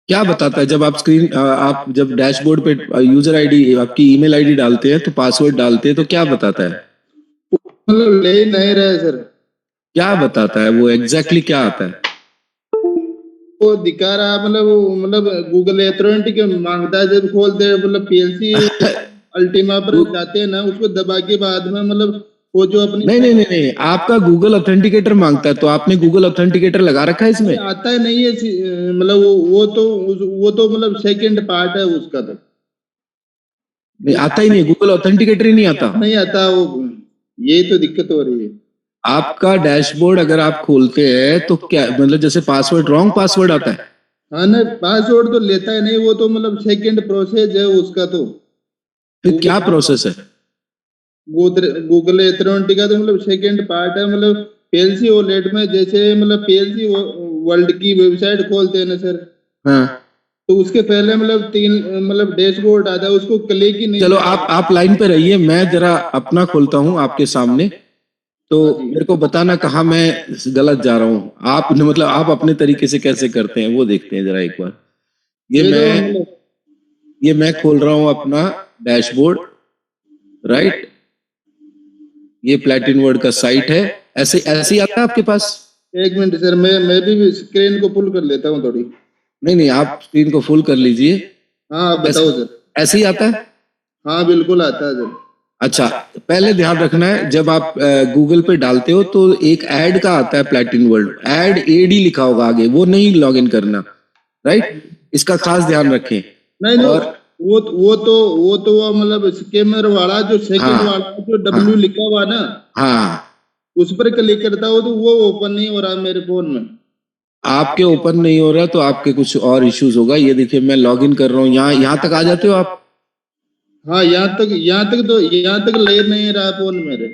क्या बताता है जब आप आप जब डैशबोर्ड पे यूजर आईडी आपकी ईमेल आईडी डालते हैं तो पासवर्ड डालते हैं तो क्या बताता है? मतलब ले ही नहीं रहे सर। क्या बताता है वो एग्जैक्टली क्या आता है? वो दिखा रहा मतलब मतलब गूगल अथॉरिटी के मांगता है जब खोलते हैं मतलब पीएलसी अल्टीमा पर जाते हैं ना उसको दबा के बाद में मतलब वो जो अपनी नहीं नहीं नहीं नहीं, आपका गूगल ऑथेंटिकेटर मांगता है तो आपने गूगल ऑथेंटिकेटर लगा रखा है इसमें? आता है नहीं है मतलब वो तो मतलब सेकंड पार्ट है उसका तो नहीं आता ही नहीं, गूगल ऑथेंटिकेटर ही नहीं आता। नहीं आता वो। यही तो दिक्कत हो रही है। आपका डैशबोर्ड अगर आप खोलते हैं तो क्या मतलब जैसे पासवर्ड रॉन्ग पासवर्ड आता है? हाँ ना पासवर्ड तो लेता है नहीं वो तो मतलब सेकंड प्रोसेस है उसका तो। फिर क्या प्रोसेस है? गूगल अथॉरिटी का तो मतलब सेकंड पार्ट है मतलब पीएलसी वॉलेट में जैसे मतलब पीएलसी वर्ल्ड की वेबसाइट खोलते हैं ना सर। हाँ तो उसके पहले मतलब तीन मतलब डैशबोर्ड आता है उसको क्लिक ही नहीं चलो, कर आप लाइन पे रहिए, मैं जरा अपना खोलता हूँ आपके सामने। तो हाँ जी मेरे को बताना कहाँ मैं गलत जा रहा हूँ। आप मतलब आप अपने तरीके से कैसे करते हैं वो देखते हैं जरा एक बार। ये ये जो मैं मतलब ये मैं खोल रहा हूँ अपना डैशबोर्ड, राइट। ये प्लेटिन वर्ड का साइट है। ऐसे ऐसे ही आता है आपके पास? एक मिनट सर मैं भी स्क्रीन को पुल कर लेता हूँ थोड़ी। नहीं नहीं, आप स्क्रीन को फुल कर लीजिए। हाँ आप ऐसे बताओ सर। ऐसे ही आता है। हाँ बिल्कुल आता है सर। अच्छा, पहले ध्यान रखना है जब आप गूगल पे डालते हो तो एक ऐड का आता है प्लेटिन वर्ल्ड, ऐड एडी लिखा होगा आगे, वो नहीं लॉगिन करना, राइट। इसका खास ध्यान रखें। नहीं नो और वो मतलब स्कैमर वाला जो सेकंड हाँ वाला जो हाँ डब्ल्यू लिखा हुआ ना हाँ, उस पर क्लिक करता हो तो वो ओपन नहीं हो रहा मेरे फोन में। आपके ओपन नहीं हो रहा तो आपके कुछ और इश्यूज होगा। ये देखिए मैं लॉगिन कर रहा हूँ, यहाँ तक आ जाते हो आप? हाँ यहाँ तक ले नहीं रहा फोन मेरे।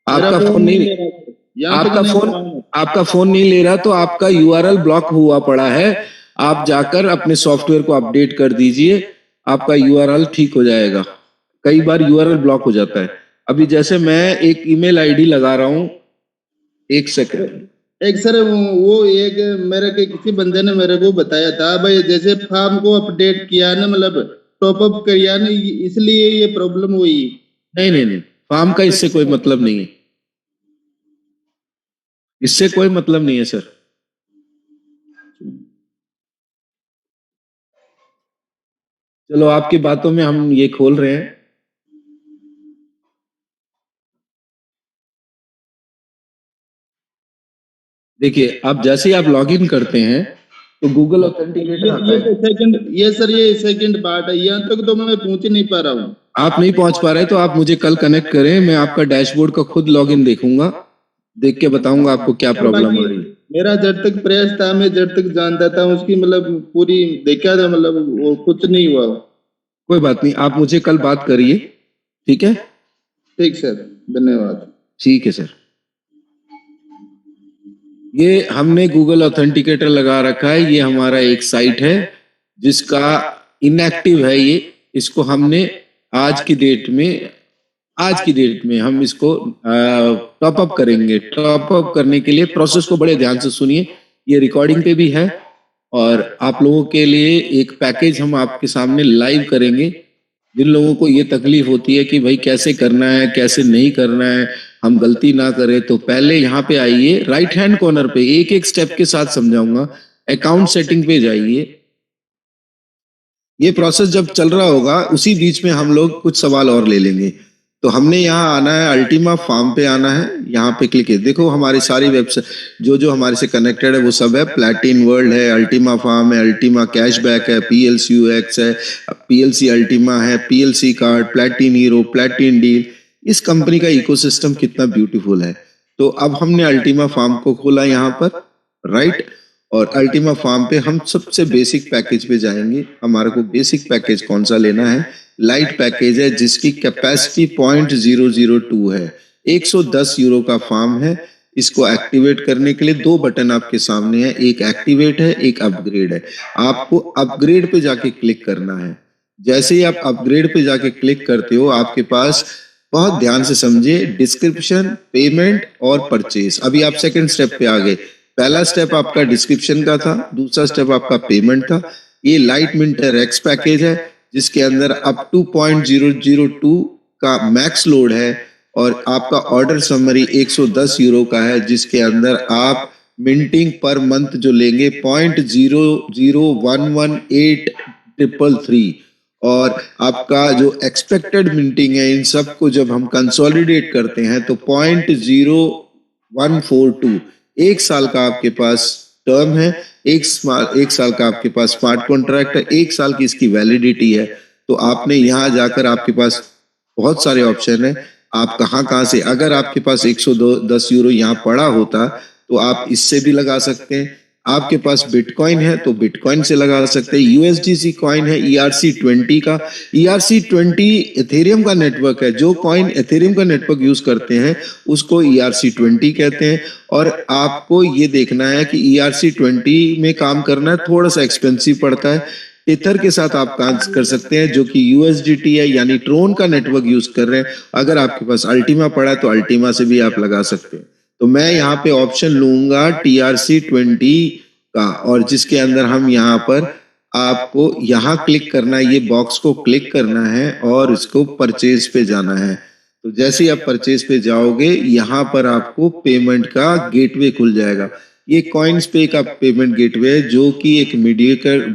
मेरा आपका फोन फोन नहीं नहीं, ले रहा सर। यहाँ तक आपका नहीं ले फोन रहा हूँ। आपका फोन नहीं ले रहा तो आपका यूआरएल ब्लॉक हुआ पड़ा है। आप जाकर अपने सॉफ्टवेयर को अपडेट कर दीजिए, आपका यूआरएल ठीक हो जाएगा। कई बार यूआरएल ब्लॉक हो जाता है। अभी जैसे मैं एक ईमेल आईडी लगा रहा हूँ, एक सेकंड। एक सर वो एक मेरे के किसी बंदे ने मेरे को बताया था भाई जैसे फॉर्म को अपडेट किया ना मतलब टॉप अप किया ना इसलिए ये प्रॉब्लम हुई। नहीं नहीं नहीं, फार्म का इससे कोई मतलब नहीं है, इससे कोई मतलब नहीं है सर। चलो, आपकी बातों में हम ये खोल रहे हैं। देखिए, आप जैसे ही आप लॉगिन करते हैं तो गूगल ऑथेंटिकेटर आता है। ये सर ये सेकंड पार्ट है यहाँ तक तो मैं पहुंच नहीं पा रहा हूँ। आप नहीं पहुंच पा रहे तो आप मुझे कल कनेक्ट करें, मैं आपका डैशबोर्ड का खुद लॉगिन देखूंगा, देख के बताऊंगा आपको क्या प्रॉब्लम बाकी आ रही है। मेरा जब तक प्रयास था मैं जब तक जानता था उसकी मतलब पूरी देखा था मतलब वो कुछ नहीं हुआ। कोई बात नहीं, आप मुझे कल बात करिए, ठीक है? ठीक सर धन्यवाद। ठीक है सर। ये हमने गूगल ऑथेंटिकेटर लगा रखा है, ये हमारा एक साइट है जिसका इनएक्टिव है ये। इसको हमने आज की डेट में आज की डेट में हम इसको टॉप अप करेंगे। टॉप अप करने के लिए प्रोसेस को बड़े ध्यान से सुनिए, ये रिकॉर्डिंग पे भी है। और आप लोगों के लिए एक पैकेज हम आपके सामने लाइव करेंगे। जिन लोगों को ये तकलीफ होती है कि भाई कैसे करना है कैसे नहीं करना है, हम गलती ना करें, तो पहले यहाँ पे आइए, राइट हैंड कॉर्नर पे एक एक स्टेप के साथ समझाऊंगा। अकाउंट सेटिंग पे जाइए। ये प्रोसेस जब चल रहा होगा उसी बीच में हम लोग कुछ सवाल और ले लेंगे। तो हमने यहाँ आना है, अल्टीमा फार्म पे आना है, यहाँ पे क्लिक है। देखो हमारी सारी वेबसाइट जो जो हमारे से कनेक्टेड है वो सब है। प्लेटिन वर्ल्ड है, अल्टीमा फार्म है, अल्टीमा कैशबैक है, पीएलसी यूएक्स है, पीएलसी अल्टीमा है, पीएलसी कार्ड, प्लेटिन हीरो, प्लेटिन डील। इस कंपनी का इकोसिस्टम कितना ब्यूटीफुल है। तो अब हमने अल्टीमा फार्म को खोला यहाँ पर, राइट। और अल्टीमा फार्म पे हम सबसे बेसिक पैकेज पे जाएंगे। हमारे को बेसिक पैकेज कौन सा लेना है? लाइट पैकेज है जिसकी कैपेसिटी 0.002 है। 110 यूरो का फार्म है। इसको एक्टिवेट करने के लिए दो बटन आपके सामने है, एक एक्टिवेट है, एक अपग्रेड है। आपको अपग्रेड पे जाके क्लिक करना है। जैसे ही आप अपग्रेड पे जाके क्लिक करते हो आपके पास, बहुत ध्यान से समझिए, डिस्क्रिप्शन, पेमेंट और परचेज। अभी आप सेकंड स्टेप पे आ गए। पहला स्टेप आपका डिस्क्रिप्शन का था, दूसरा स्टेप आपका पेमेंट था। ये लाइट मिंटर एक्स पैकेज है जिसके अंदर अप टू 0.002 का मैक्स लोड है और आपका ऑर्डर समरी 110 यूरो का है जिसके अंदर आप मिंटिंग पर मंथ जो लेंगे 0.0118333 और आपका जो एक्सपेक्टेड मिंटिंग है इन सबको जब हम कंसोलिडेट करते हैं तो 0.0142 एक साल का आपके पास टर्म है, एक साल का आपके पास स्मार्ट कॉन्ट्रैक्ट है, एक साल की इसकी वैलिडिटी है। तो आपने यहाँ जाकर आपके पास बहुत सारे ऑप्शन है, आप कहाँ से, अगर आपके पास 110 यूरो यहाँ पड़ा होता तो आप इससे भी लगा सकते हैं। आपके पास बिटकॉइन है तो बिटकॉइन से लगा सकते हैं। यूएसडीसी कॉइन है ERC20 का। ERC20 एथेरियम का नेटवर्क है। जो कॉइन एथेरियम का नेटवर्क यूज करते हैं उसको ERC20 कहते हैं। और आपको ये देखना है कि ERC20 में काम करना थोड़ा सा एक्सपेंसिव पड़ता है। टेथर के साथ आप काम कर सकते हैं जो कि USDT है यानी ट्रोन का नेटवर्क यूज कर रहे हैं। अगर आपके पास अल्टीमा पड़ा है तो अल्टीमा से भी आप लगा सकते हैं। तो मैं यहाँ पे ऑप्शन लूंगा TRC20 का और जिसके अंदर हम यहाँ पर आपको यहाँ क्लिक करना है, ये बॉक्स को क्लिक करना है और इसको परचेज पे जाना है। तो जैसे ही आप परचेज पे जाओगे यहाँ पर आपको पेमेंट का गेटवे खुल जाएगा। ये कॉइन्स पे का पेमेंट गेटवे है जो कि एक मीडिएटर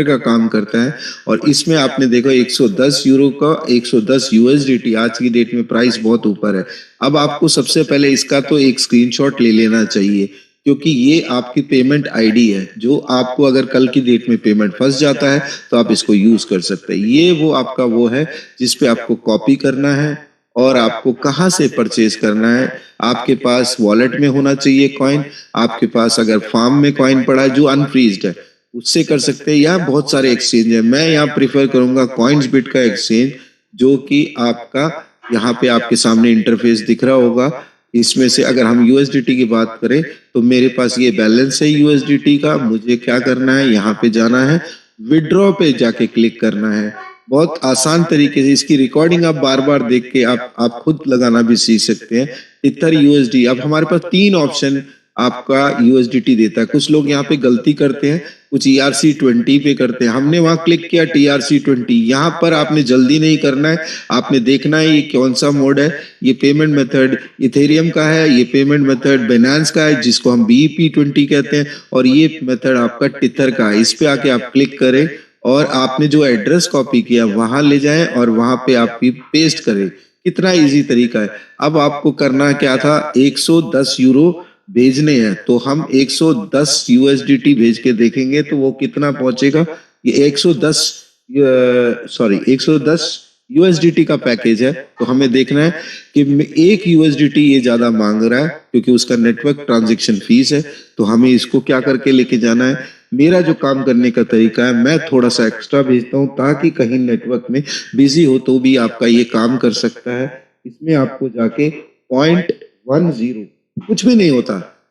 का काम करता है और इसमें आपने देखो 110 यूरो का 110 USDT आज की डेट में प्राइस बहुत ऊपर है। अब आपको सबसे पहले इसका तो एक स्क्रीनशॉट ले लेना चाहिए क्योंकि ये आपकी पेमेंट आईडी है जो आपको अगर कल की डेट में पेमेंट फंस जाता है तो आप इसको यूज कर सकते हैं। ये वो आपका वो है जिसपे आपको कॉपी करना है और आपको कहाँ से परचेज करना है। आपके पास वॉलेट में होना चाहिए कॉइन, आपके पास अगर फार्म में कॉइन पड़ा है जो अनफ्रीज्ड है उससे कर सकते हैं। यहाँ बहुत सारे एक्सचेंज है, मैं यहाँ प्रिफर करूंगा कॉइन्सबिट का एक्सचेंज जो कि आपका यहाँ पे आपके सामने इंटरफेस दिख रहा होगा। इसमें से अगर हम USDT की बात करें तो मेरे पास ये बैलेंस है USDT का। मुझे क्या करना है, यहाँ पे जाना है, विड्रॉ पे जाके क्लिक करना है। बहुत आसान तरीके से इसकी रिकॉर्डिंग आप बार बार देख के आप खुद लगाना भी सीख सकते हैं। टिथर USD, अब हमारे पास 3 ऑप्शन आपका USDT देता है। कुछ लोग यहाँ पे गलती करते हैं, कुछ ERC20 पे करते हैं। हमने वहां क्लिक किया TRC20। यहाँ पर आपने जल्दी नहीं करना है, आपने देखना है ये कौन सा मोड है। ये पेमेंट मेथड इथेरियम का है, ये पेमेंट मेथड बाइनेंस का है जिसको हम BEP20 कहते हैं और ये मेथड आपका टिथर का है। इस पे आके आप क्लिक करें और आपने जो एड्रेस कॉपी किया वहां ले जाएं और वहां पे आप पेस्ट करें। कितना इजी तरीका है। अब आपको करना क्या था, 110 यूरो भेजने हैं तो हम 110 USDT भेज के देखेंगे तो वो कितना पहुंचेगा। ये 110 USDT का पैकेज है तो हमें देखना है कि 1 USDT ये ज्यादा मांग रहा है क्योंकि उसका नेटवर्क ट्रांजैक्शन फीस है। तो हमें इसको क्या करके लेके जाना है, मेरा जो काम करने का तरीका है मैं थोड़ा सा एक्स्ट्रा भेजता हूं ताकि कहीं नेटवर्क में बिजी हो तो भी आपका ये काम कर सकता है। इसमें आपको जाके 0.10 कुछ भी नहीं होता,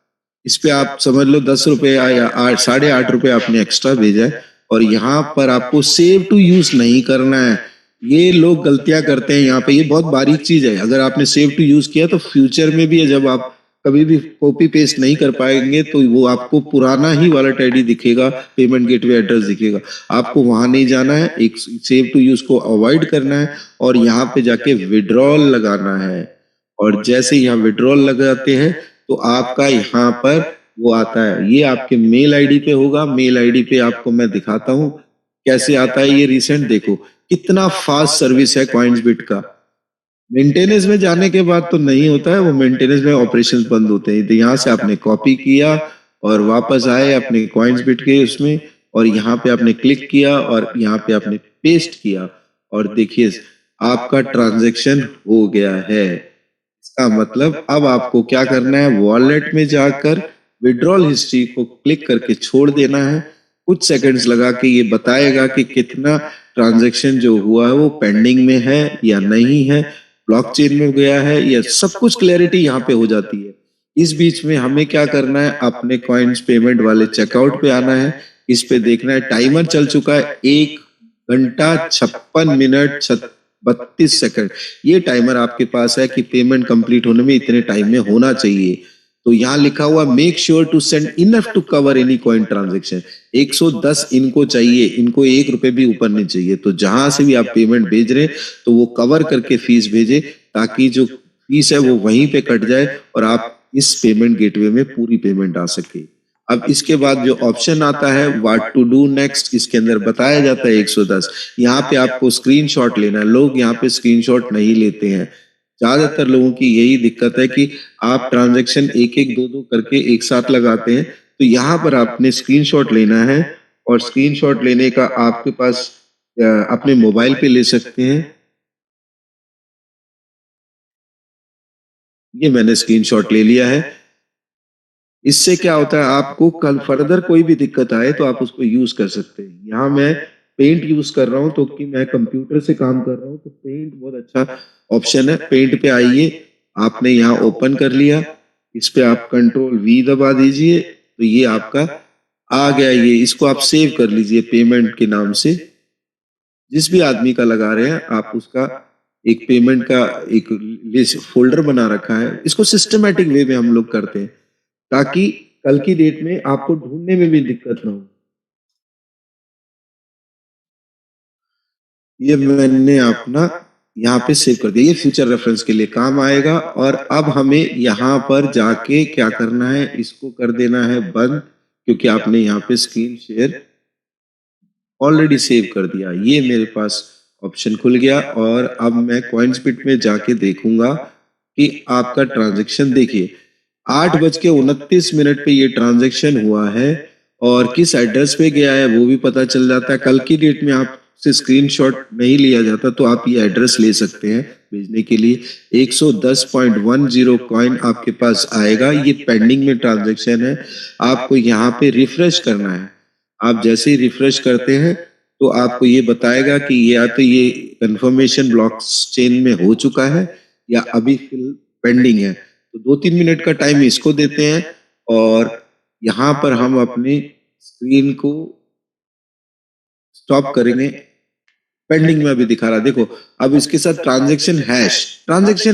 इस पे आप समझ लो 10 रुपए या 8.5 रुपए आपने एक्स्ट्रा भेजा है और यहाँ पर आपको सेव टू यूज नहीं करना है। ये लोग गलतियां करते हैं यहाँ पे, ये बहुत बारीक चीज है। अगर आपने सेव टू यूज किया तो फ्यूचर में भी जब आप कभी भी कॉपी पेस्ट नहीं कर पाएंगे तो वो आपको पुराना ही वॉलेट आईडी दिखेगा, पेमेंट गेटवे एड्रेस दिखेगा। आपको वहां नहीं जाना है, एक सेव टू यूज को अवॉइड करना है और यहाँ पे जाके विड्रॉल लगाना है। और जैसे यहाँ विड्रॉल लगाते हैं तो आपका यहाँ पर वो आता है, ये आपके मेल आईडी पे होगा। मेल आईडी पे आपको मैं दिखाता हूँ कैसे आता है ये रिसेंट। देखो कितना फास्ट सर्विस है कॉइन्सबिट का। मेंटेनेंस में जाने के बाद तो नहीं होता है, वो मेंटेनेंस में ऑपरेशंस बंद होते हैं। तो यहाँ से आपने कॉपी किया और वापस आए अपने कॉइन्सबिट के उसमें और यहाँ पे आपने क्लिक किया और यहाँ पे आपने पेस्ट किया और देखिए आपका ट्रांजैक्शन हो गया है। इसका मतलब अब आपको क्या करना है, वॉलेट में जाकर विड्रॉल हिस्ट्री को क्लिक करके छोड़ देना है। कुछ सेकंड्स लगा के ये बताएगा कि कितना ट्रांजैक्शन जो हुआ है वो पेंडिंग में है या नहीं है, ब्लॉकचेन में गया है या सब कुछ क्लैरिटी यहाँ पे हो जाती है। इस बीच में हमें क्या करना है, अपने कॉइन्स पेमेंट वाले चेकआउट पे आना है। इस पे देखना है टाइमर चल चुका है 1 घंटा 56 मिनट 32 सेकंड। ये टाइमर आपके पास है कि पेमेंट कंप्लीट होने में इतने टाइम में होना चाहिए। तो यहाँ लिखा हुआ make sure to send enough to cover any coin transaction. 110 इनको चाहिए, इनको 1 रुपए भी ऊपर नहीं चाहिए। तो जहां से भी आप पेमेंट भेज रहे तो वो कवर करके फीस भेजे, ताकि जो फीस है वो वहीं पे कट जाए और आप इस पेमेंट गेटवे में पूरी पेमेंट आ सके। अब इसके बाद जो ऑप्शन आता है व्हाट टू डू नेक्स्ट, इसके अंदर बताया जाता है 110। यहाँ पे आपको स्क्रीनशॉट लेना है। लोग यहाँ पे स्क्रीनशॉट नहीं लेते हैं। ज्यादातर लोगों की यही दिक्कत है कि आप ट्रांजैक्शन एक एक दो दो करके एक साथ लगाते हैं। तो यहाँ पर आपने स्क्रीनशॉट लेना है और स्क्रीनशॉट लेने का आपके पास अपने मोबाइल पे ले सकते हैं। ये मैंने स्क्रीनशॉट ले लिया है। इससे क्या होता है, आपको कल फर्दर कोई भी दिक्कत आए तो आप उसको यूज कर सकते हैं। यहाँ मैं पेंट यूज कर रहा हूँ तो कि मैं कंप्यूटर से काम कर रहा हूँ, तो पेंट बहुत अच्छा ऑप्शन है। पेंट पे आइए, आपने यहाँ ओपन कर लिया, इस पे आप कंट्रोल वी दबा दीजिए तो ये आपका आ गया। ये इसको आप सेव कर लीजिए पेमेंट के नाम से। जिस भी आदमी का लगा रहे हैं आप उसका एक पेमेंट का एक लिस्ट फोल्डर बना रखा है। इसको सिस्टमेटिक वे में हम लोग करते हैं ताकि कल की डेट में आपको ढूंढने में भी दिक्कत ना हो। ये मैंने अपना यहाँ पे सेव कर दिया, ये फ्यूचर रेफरेंस के लिए काम आएगा। और अब हमें यहाँ पर जाके क्या करना है, इसको कर देना है बंद, क्योंकि आपने यहाँ पे स्क्रीन शेयर ऑलरेडी सेव कर दिया। ये मेरे पास ऑप्शन खुल गया और अब मैं कॉइनस्पिट में जाके देखूंगा कि आपका ट्रांजैक्शन देखिए 8:29 पे ये ट्रांजैक्शन हुआ है और किस एड्रेस पे गया है वो भी पता चल जाता है। कल की डेट में आपसे स्क्रीनशॉट नहीं लिया जाता तो आप ये एड्रेस ले सकते हैं भेजने के लिए। 110.10 कॉइन आपके पास आएगा। ये पेंडिंग में ट्रांजैक्शन है, आपको यहाँ पे रिफ्रेश करना है। आप जैसे ही रिफ्रेश करते हैं तो आपको ये बताएगा कि या तो ये कंफर्मेशन ब्लॉकचेन में हो चुका है या अभी पेंडिंग है। तो 2-3 मिनट का टाइम इसको देते हैं और यहाँ पर हम अपनी स्क्रीन को स्टॉप करेंगे। पेंडिंग में अभी दिखा रहा, देखो अब इसके साथ ट्रांजैक्शन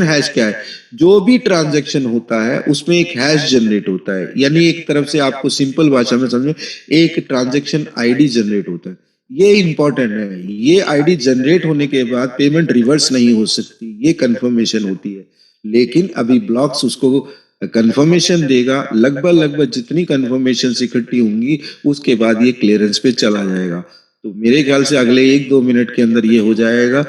हैश क्या है, जो भी ट्रांजैक्शन होता है उसमें एक हैश जनरेट होता है। यानी एक तरफ से आपको सिंपल भाषा में समझो, एक ट्रांजैक्शन आईडी जनरेट होता है। ये इंपॉर्टेंट है, ये आईडी जनरेट होने के बाद पेमेंट रिवर्स नहीं हो सकती, ये कंफर्मेशन होती है। लेकिन अभी ब्लॉक्स उसको कंफर्मेशन देगा, लगभग जितनी कंफर्मेशन इकट्ठी होंगी उसके बाद ये क्लियरेंस पे चला जाएगा। तो मेरे ख्याल से अगले 1-2 मिनट के अंदर ये हो जाएगा।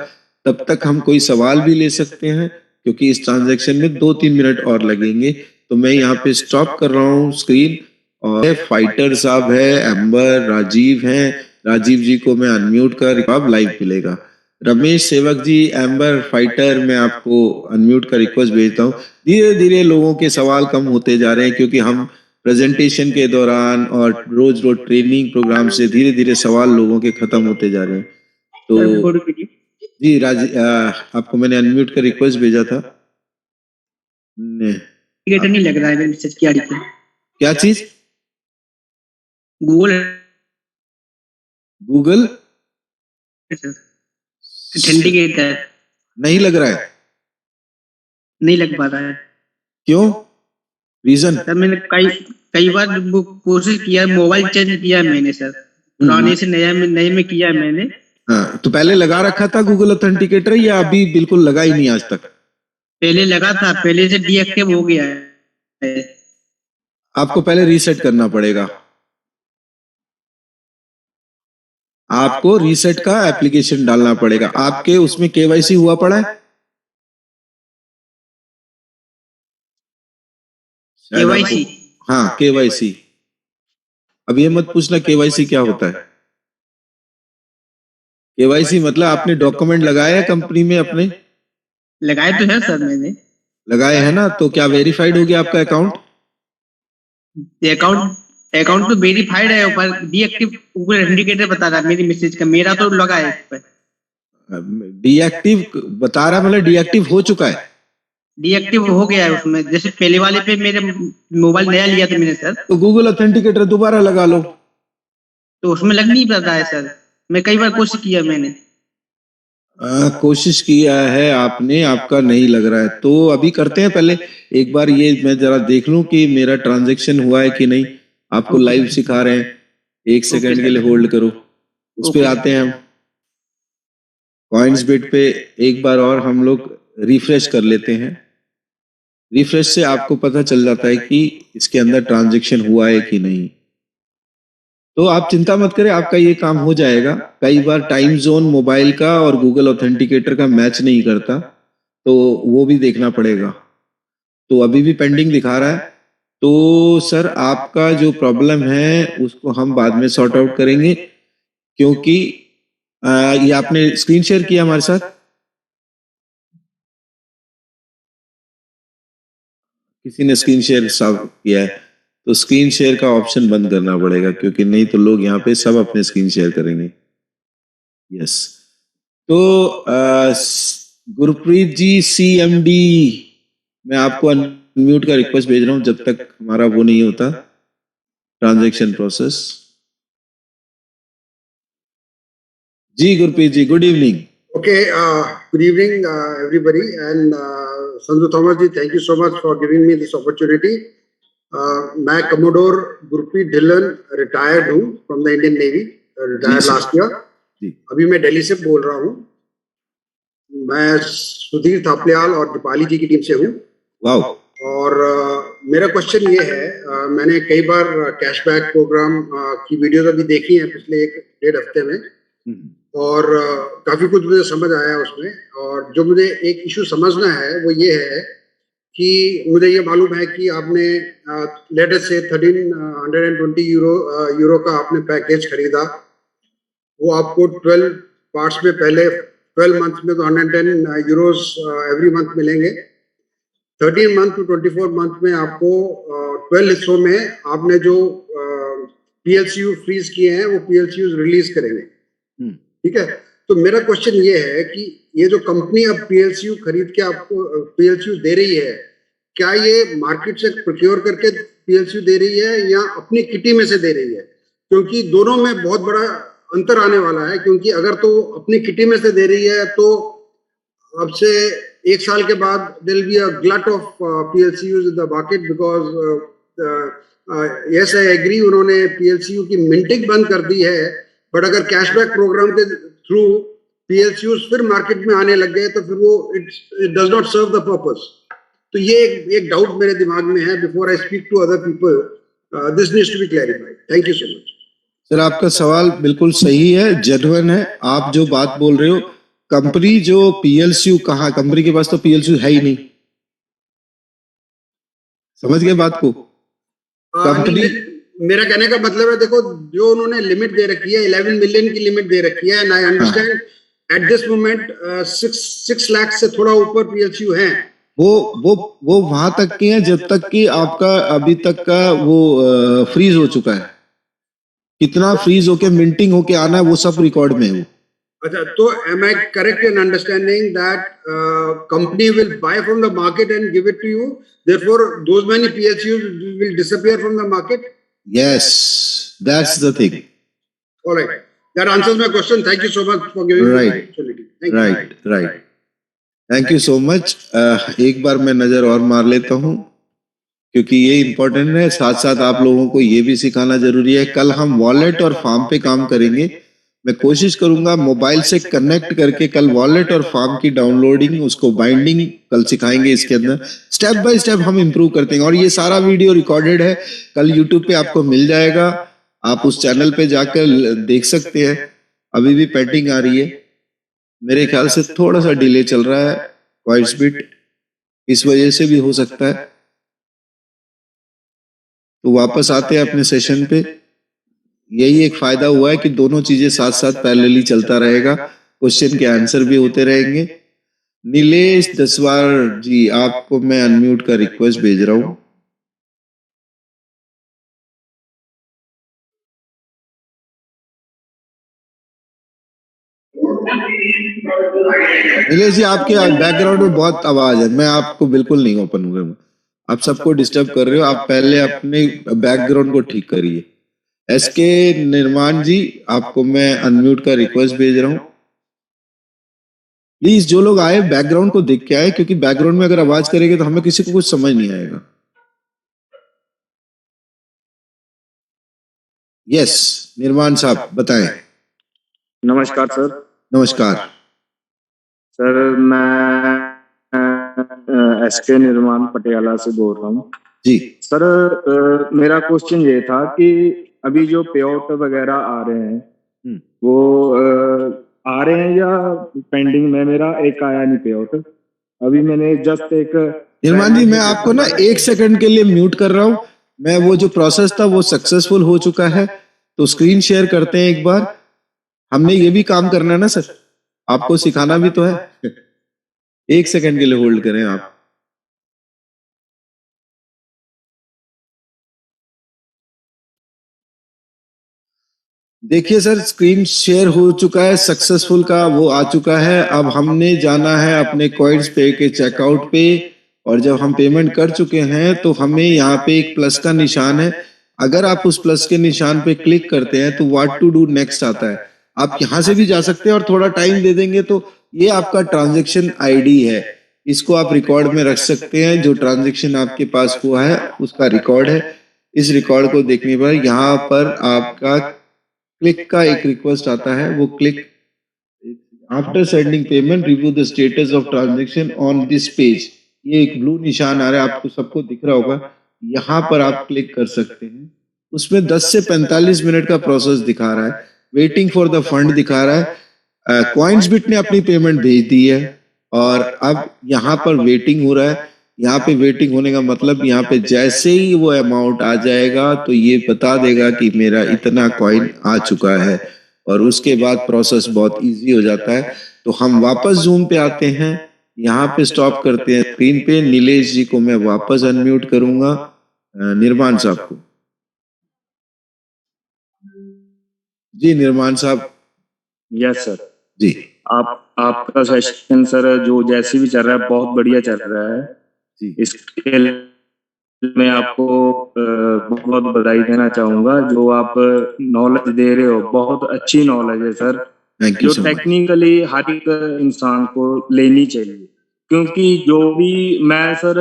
तब तक हम कोई सवाल भी ले सकते हैं क्योंकि इस ट्रांजैक्शन में 2-3 मिनट और लगेंगे। तो मैं यहाँ पे स्टॉप कर रहा हूँ स्क्रीन। और फाइटर साहब है, एम्बर, राजीव हैं, राजीव जी को मैं अनम्यूट कर अब लाइव मिलेगा। रमेश सेवक जी, एम्बर, फाइटर, मैं आपको अनम्यूट का रिक्वेस्ट भेजता हूँ। धीरे धीरे लोगों के सवाल कम होते जा रहे हैं क्योंकि हम प्रेजेंटेशन के दौरान और रोज ट्रेनिंग प्रोग्राम से धीरे धीरे सवाल लोगों के खत्म होते जा रहे हैं। तो जी आपको मैंने अनम्यूट का रिक्वेस्ट भेजा था। नहीं लग रहा है मैसेज किया क्या चीज? गूगल ऑथेंटिकेटर नहीं लग रहा है, नहीं लग पा रहा है। क्यों? रीजन? सर मैंने कई बार कोशिश किया, मोबाइल चेंज किया मैंने सर, पुराने से नए में किया मैंने। हाँ, तो पहले लगा रखा था गूगल ऑथेंटिकेटर या अभी बिल्कुल लगा ही नहीं आज तक? पहले लगा था, पहले से डीएक्टिव हो गया है। आपको पहले रीसेट करना पड़ेगा। आपको रीसेट का एप्लीकेशन डालना पड़ेगा। आपके उसमें केवाईसी हुआ पड़ा है? केवाईसी? हाँ केवाईसी। अब ये मत पूछना केवाईसी क्या होता है। केवाईसी मतलब आपने डॉक्यूमेंट लगाए हैं कंपनी में अपने? लगाए तो है सर, मैंने लगाए हैं ना, तो क्या वेरीफाइड हो गया आपका अकाउंट? अकाउंट तो वेरीफाइड है, पर डीएक्टिव ऊपर इंडिकेटर बता रहा है मेरी मैसेज का, मेरा तो लगा है इस पर। डीएक्टिव बता रहा मतलब डीएक्टिव हो चुका है? डीएक्टिव हो गया है उसमें, जैसे पहले वाले पे मेरे मोबाइल नया लिया था मैंने सर। तो गूगल ऑथेंटिकेटर दोबारा लगा लो। तो उसमें लग नहीं पा रहा है सर, मैं कई बार कोशिश किया मैंने। कोशिश किया है आपने, आपका नहीं लग रहा है, तो अभी करते हैं। पहले एक बार ये मैं जरा देख लूं कि मेरा ट्रांजैक्शन हुआ है कि नहीं। आपको लाइव सिखा रहे हैं, एक सेकंड के लिए होल्ड करो। उस पे आते हैं हम कॉइन्स बिट पे। एक बार और हम लोग रिफ्रेश कर लेते हैं। रिफ्रेश से आपको पता चल जाता है कि इसके अंदर ट्रांजैक्शन हुआ है कि नहीं। तो आप चिंता मत करें, आपका ये काम हो जाएगा। कई बार टाइम जोन मोबाइल का और गूगल ऑथेंटिकेटर का मैच नहीं करता, तो वो भी देखना पड़ेगा। तो अभी भी पेंडिंग दिखा रहा है। तो सर आपका जो प्रॉब्लम है उसको हम बाद में सॉर्ट आउट करेंगे, क्योंकि ये आपने स्क्रीन शेयर किया हमारे साथ। किसी ने स्क्रीन शेयर किया है, तो स्क्रीन शेयर का ऑप्शन बंद करना पड़ेगा, क्योंकि नहीं तो लोग यहाँ पे सब अपने स्क्रीन शेयर करेंगे। यस, तो गुरप्रीत जी CMD, मैं आपको अनम्यूट का रिक्वेस्ट भेज रहा हूँ जब तक हमारा वो नहीं होता ट्रांजैक्शन प्रोसेस। जी Gurpreet ji, good evening. Okay, good evening, everybody, and Sandhu Thomas ji, thank you so much for giving me this opportunity. मैं कमोडोर गुरप्रीत ढिल्लन रिटायर्ड हूँ from the Indian navy, retired last year. अभी मैं दिल्ली से बोल रहा हूँ। मैं सुधीर थापलियाल और दीपाली जी की टीम से हूँ। वाओ। और मेरा क्वेश्चन ये है, मैंने कई बार कैशबैक प्रोग्राम की वीडियोस अभी देखी हैं पिछले 1-1.5 हफ्ते में, और काफी कुछ मुझे समझ आया उसमें। और जो मुझे एक इशू समझना है वो ये है कि मुझे ये मालूम है कि आपने लेट अस से 1320 यूरो का आपने पैकेज खरीदा। वो आपको 12 पार्ट्स में पहले 12 मंथ में तो 110 यूरोस एवरी मंथ मिलेंगे। 13 मंथ टू 24 मंथ में आपको 12 हिस्सों में आपने जो PLCU फ्रीज किए हैं वो PLCU रिलीज करेंगे। ठीक है, तो मेरा क्वेश्चन ये है कि ये जो कंपनी अब PLCU खरीद के आपको PLCU दे रही है, क्या ये मार्केट से प्रोक्योर करके PLCU दे रही है या अपनी किटी में से दे रही है? क्योंकि दोनों में बहुत बड़ा अंतर आने वाला है। क्योंकि अगर तो अपनी किटी में से दे रही है तो अब से 1 साल के बाद there will be a glut of PLCUs in the market, because yes I agree, उन्होंने PLCU की मिंटिंग बंद कर दी है, बट अगर कैशबैक प्रोग्राम के थ्रू PLCUs फिर मार्केट में आने लग गए तो फिर वो it does not serve the purpose. तो ये एक डाउट मेरे दिमाग में है। Before I speak to other people, this needs to be clarified. Thank you so much. Sir आपका सवाल बिल्कुल सही है, जेन्युइन है। आप जो बात बोल रहे हो, कंपनी जो PLCU कहाँ, कंपनी के पास तो PLCU है ही नहीं। समझ गए बात को? कंपनी, मेरा कहने का मतलब है, देखो जो उन्होंने लिमिट दे रखी है 11 मिलियन की लिमिट दे रखी है, and I understand at this moment 6 lakh से थोड़ा ऊपर PLCU है। वो वहां तक की है जब तक कि आपका अभी तक का वो फ्रीज हो चुका है। कितना फ्रीज होके मिंटिंग होके आना है वो सब रिकॉर्ड में है वो। अच्छा, तो am I correct in understanding that company will buy from the market and give it to you? Therefore, those many PSUs will disappear from the market? Yes, that's the thing. All right, that answers my question. Thank you so much for giving me the opportunity. Thank you. Right. Thank you so much. एक बार मैं नजर और मार लेता हूँ, क्योंकि ये important है। साथ साथ आप लोगों को ये भी सिखाना जरूरी है। कल हम वॉलेट और फार्म पे काम करेंगे। मैं कोशिश करूंगा मोबाइल से कनेक्ट करके कल वॉलेट और फार्म की डाउनलोडिंग, उसको बाइंडिंग कल सिखाएंगे। इसके अंदर स्टेप बाय स्टेप हम इम्प्रूव करते हैं। और ये सारा वीडियो रिकॉर्डेड है, कल यूट्यूब पे आपको मिल जाएगा। आप उस चैनल पे जाकर देख सकते हैं। अभी भी पेंडिंग आ रही है, मेरे ख्याल से थोड़ा सा डिले चल रहा है वॉइस बिट, इस वजह से भी हो सकता है। तो वापस आते हैं अपने सेशन पे। यही एक फायदा हुआ है कि दोनों चीजें साथ साथ पैरेलली चलता रहेगा, क्वेश्चन के आंसर भी होते रहेंगे। नीलेश दसवार जी, आपको मैं अनम्यूट का रिक्वेस्ट भेज रहा हूं। नीलेश जी, आपके बैकग्राउंड में बहुत आवाज है, मैं आपको बिल्कुल नहीं ओपन करूंगा। आप सबको डिस्टर्ब कर रहे हो। आप पहले अपने बैकग्राउंड को ठीक करिए। SK निर्माण जी, आपको मैं अनम्यूट का रिक्वेस्ट भेज रहा हूं। प्लीज जो लोग आए बैकग्राउंड को देख के आए, क्योंकि बैकग्राउंड में अगर आवाज करेंगे तो हमें किसी को कुछ समझ नहीं आएगा। यस, निर्माण साहब बताएं। नमस्कार सर। नमस्कार सर, मैं एसके निर्माण पटियाला से बोल रहा हूँ जी। सर, मेरा क्वेश्चन ये था कि अभी जो पेआउट वगैरह आ रहे हैं वो आ रहे हैं या पेंडिंग में? मेरा एक आया नहीं पेआउट अभी। मैंने जस्ट एक निर्माण जी, मैं आपको ना 1 सेकंड के लिए म्यूट कर रहा हूँ। मैं वो जो प्रोसेस था वो सक्सेसफुल हो चुका है, तो स्क्रीन शेयर करते हैं एक बार। हमने ये भी काम करना है ना सर, आपको सिखाना भी तो है। 1 सेकंड के लिए होल्ड करें आप। देखिए सर, स्क्रीन शेयर हो चुका है, सक्सेसफुल का वो आ चुका है। अब हमने जाना है अपने कॉइन्स पे के चेकआउट पे, और जब हम पेमेंट कर चुके हैं तो हमें यहाँ पे एक प्लस का निशान है। अगर आप उस प्लस के निशान पे क्लिक करते हैं तो व्हाट टू डू नेक्स्ट आता है। आप यहाँ से भी जा सकते हैं और थोड़ा टाइम दे देंगे तो ये आपका ट्रांजेक्शन आईडी है, इसको आप रिकॉर्ड में रख सकते हैं। जो ट्रांजेक्शन आपके पास हुआ है उसका रिकॉर्ड है। इस रिकॉर्ड को देखने पर यहाँ पर आपका क्लिक का एक रिक्वेस्ट आता है, वो click after sending payment review the status of transaction on this page. ये एक ब्लू निशान आ रहा है, आपको सबको दिख रहा होगा। यहाँ पर आप क्लिक कर सकते हैं। उसमें 10 से 45 मिनट का प्रोसेस दिखा रहा है। वेटिंग फॉर द फंड दिखा रहा है। कॉइन्सबिट ने अपनी पेमेंट भेज दी है और अब यहाँ पर वेटिंग हो रहा है। यहाँ पे वेटिंग होने का मतलब यहाँ पे जैसे ही वो अमाउंट आ जाएगा तो ये बता देगा कि मेरा इतना कॉइन आ चुका है, और उसके बाद प्रोसेस बहुत इजी हो जाता है। तो हम वापस जूम पे आते हैं, यहाँ पे स्टॉप करते हैं स्क्रीन पे। नीलेश जी को मैं वापस अनम्यूट करूंगा, निर्माण साहब को। जी निर्माण साहब। यस सर जी। आपका सेशन सर जो जैसे भी चल रहा है बहुत बढ़िया चल रहा है जी। इसके लिए मैं आपको बहुत बहुत बधाई देना चाहूंगा। जो आप नॉलेज दे रहे हो बहुत अच्छी नॉलेज है सर, जो टेक्निकली हर एक इंसान को लेनी चाहिए। क्योंकि जो भी मैं सर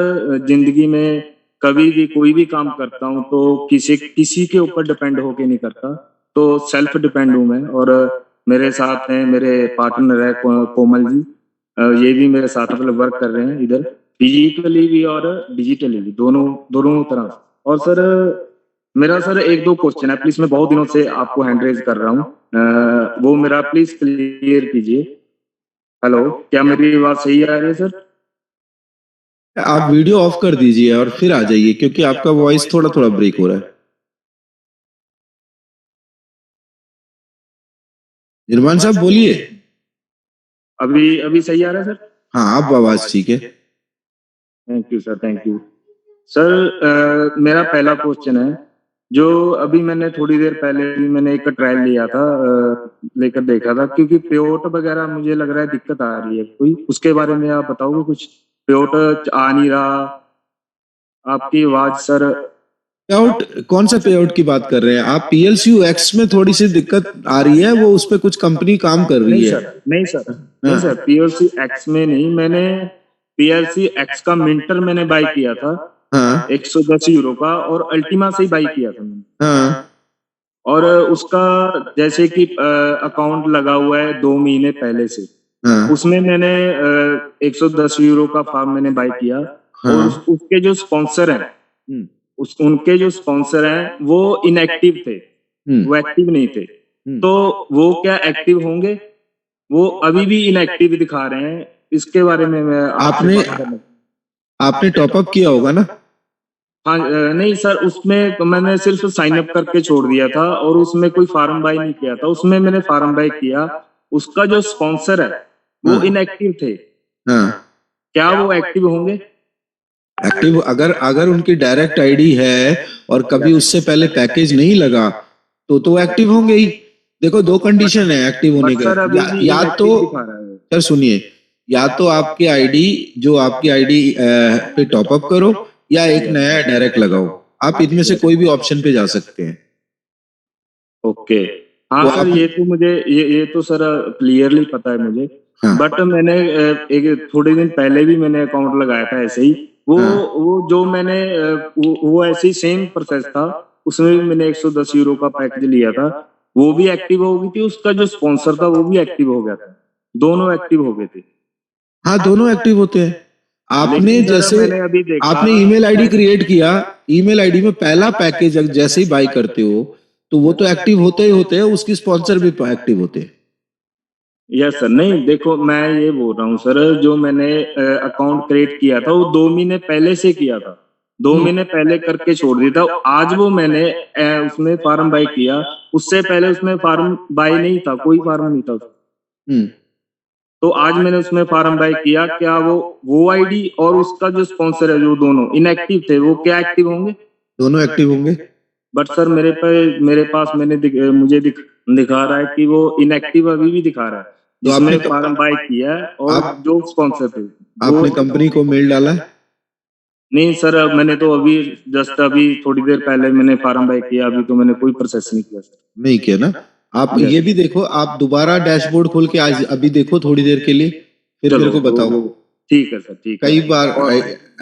जिंदगी में कभी भी कोई भी काम करता हूँ तो किसी के ऊपर डिपेंड होके नहीं करता, तो सेल्फ डिपेंड हूँ मैं। और मेरे साथ हैं, मेरे पार्टनर है कोमल जी, ये भी मेरे साथ मतलब वर्क कर रहे हैं इधर, फिजिकली भी और डिजिटली भी, दोनों तरह। और सर मेरा सर एक दो क्वेश्चन है प्लीज, मैं बहुत दिनों से आपको हैंड रेज कर रहा हूँ, वो मेरा प्लीज क्लियर कीजिए। हेलो, क्या मेरी आवाज सही आ रही है सर? आप वीडियो ऑफ कर दीजिए और फिर आ जाइए, क्योंकि आपका वॉइस थोड़ा थोड़ा ब्रेक हो रहा है। निर्माण साहब बोलिए। अभी सही आ रहा है सर? हाँ, अब आवाज ठीक है। Thank you sir, thank you sir. मेरा पहला क्वेश्चन है, जो अभी मैंने थोड़ी देर पहले भी मैंने एक ट्रायल लिया था, लेकर देखा था, क्योंकि पेआउट वगैरह मुझे लग रहा है दिक्कत आ रही है कोई, उसके बारे में आप बताओगे कुछ? पेआउट आ नहीं रहा, आपकी आवाज सर। पेआउट कौन सा पेआउट की बात कर रहे हैं आप? PSU X में थोड़ी सी दिक्कत आ रही है, वो उस पे कुछ कंपनी काम कर रही है। नहीं सर PLC X में नहीं, मैंने PLC X का मिंटर मैंने बाय किया था। हाँ। 110 यूरो का, और अल्टीमा से ही बाय किया था मैंने। हाँ। और उसका जैसे कि अकाउंट लगा हुआ है 2 महीने पहले से। हाँ। उसमें मैंने 110 यूरो का फार्म मैंने बाय किया। हाँ। और उसके जो स्पॉन्सर हैं, उनके जो स्पॉन्सर हैं वो इनएक्टिव थे, वो एक्टिव नहीं थे। तो वो क्या एक्टिव होंगे? वो अभी भी इनएक्टिव दिखा रहे हैं। इसके बारे में मैं आपने टॉप अप किया होगा ना? हाँ, नहीं सर, उसमें मैंने सिर्फ साइन अप करके छोड़ दिया था, और उसमें कोई फार्म बाय नहीं किया था। उसमें मैंने फार्म बाय किया, उसका जो स्पॉन्सर है वो इनएक्टिव थे। हाँ। क्या वो एक्टिव होंगे? एक्टिव अगर उनकी डायरेक्ट आईडी है और कभी उससे पहले पैकेज नहीं लगा तो एक्टिव होंगे ही। देखो, 2 कंडीशन है एक्टिव होने के। या तो सर सुनिए, या तो आपकी आईडी जो आपकी आईडी पे टॉप अप करो, या एक नया डायरेक्ट लगाओ। आप इनमें से कोई भी ऑप्शन पे जा सकते हैं। ओके। हाँ सर, ये तो मुझे ये तो सर क्लियरली पता है मुझे। हाँ। बट मैंने एक थोड़े दिन पहले भी मैंने अकाउंट लगाया था ऐसे ही, वो जो मैंने वो ऐसे ही सेम प्रोसेस था, उसमें भी मैंने 110 यूरो का पैकेज लिया था, वो भी एक्टिव हो गई थी, उसका जो स्पॉन्सर था वो भी एक्टिव हो गया था, दोनों एक्टिव हो गए थे। हाँ, दोनों एक्टिव होते हैं। आपने लेकिन जैसे मैंने अभी देखा, आपने ईमेल आईडी क्रिएट किया, ईमेल आईडी में पहला पैकेज जैसे ही बाय करते हो तो वो तो एक्टिव होते ही होते हैं, उसकी स्पॉन्सर भी एक्टिव होते हैं। यस सर, नहीं देखो मैं ये बोल रहा हूँ सर, जो मैंने अकाउंट क्रिएट किया था वो 2 महीने पहले से किया था, 2 महीने पहले करके छोड़ दिया था। आज वो मैंने उसमें फार्म बाय किया, उससे पहले उसमें फार्म बाय नहीं था, कोई फार्म नहीं था उसमें। तो आज मैंने उसमें फार्म बाय किया, क्या वो आईडी और उसका जो स्पॉन्सर है, जो दोनों इनएक्टिव थे, वो क्या एक्टिव होंगे? दोनों एक्टिव होंगे। बट सर मेरे पास मुझे दिखा रहा है कि वो इनएक्टिव अभी भी दिखा रहा है, तो जिसमें आपने फार्म बाय किया है और जो स्पॉन्सर थे आपने कंपनी को मेल डाला है? नहीं सर, मैंने तो अभी जस्ट अभी थोड़ी देर पहले मैंने फार्म बाय किया, अभी तो मैंने कोई प्रोसेस नहीं किया सर। नहीं किया ना? आप ये भी देखो, आप दोबारा डैशबोर्ड खोल के आज अभी देखो थोड़ी देर के लिए, फिर मेरे को बताओ। ठीक है सर, ठीक है। कई बार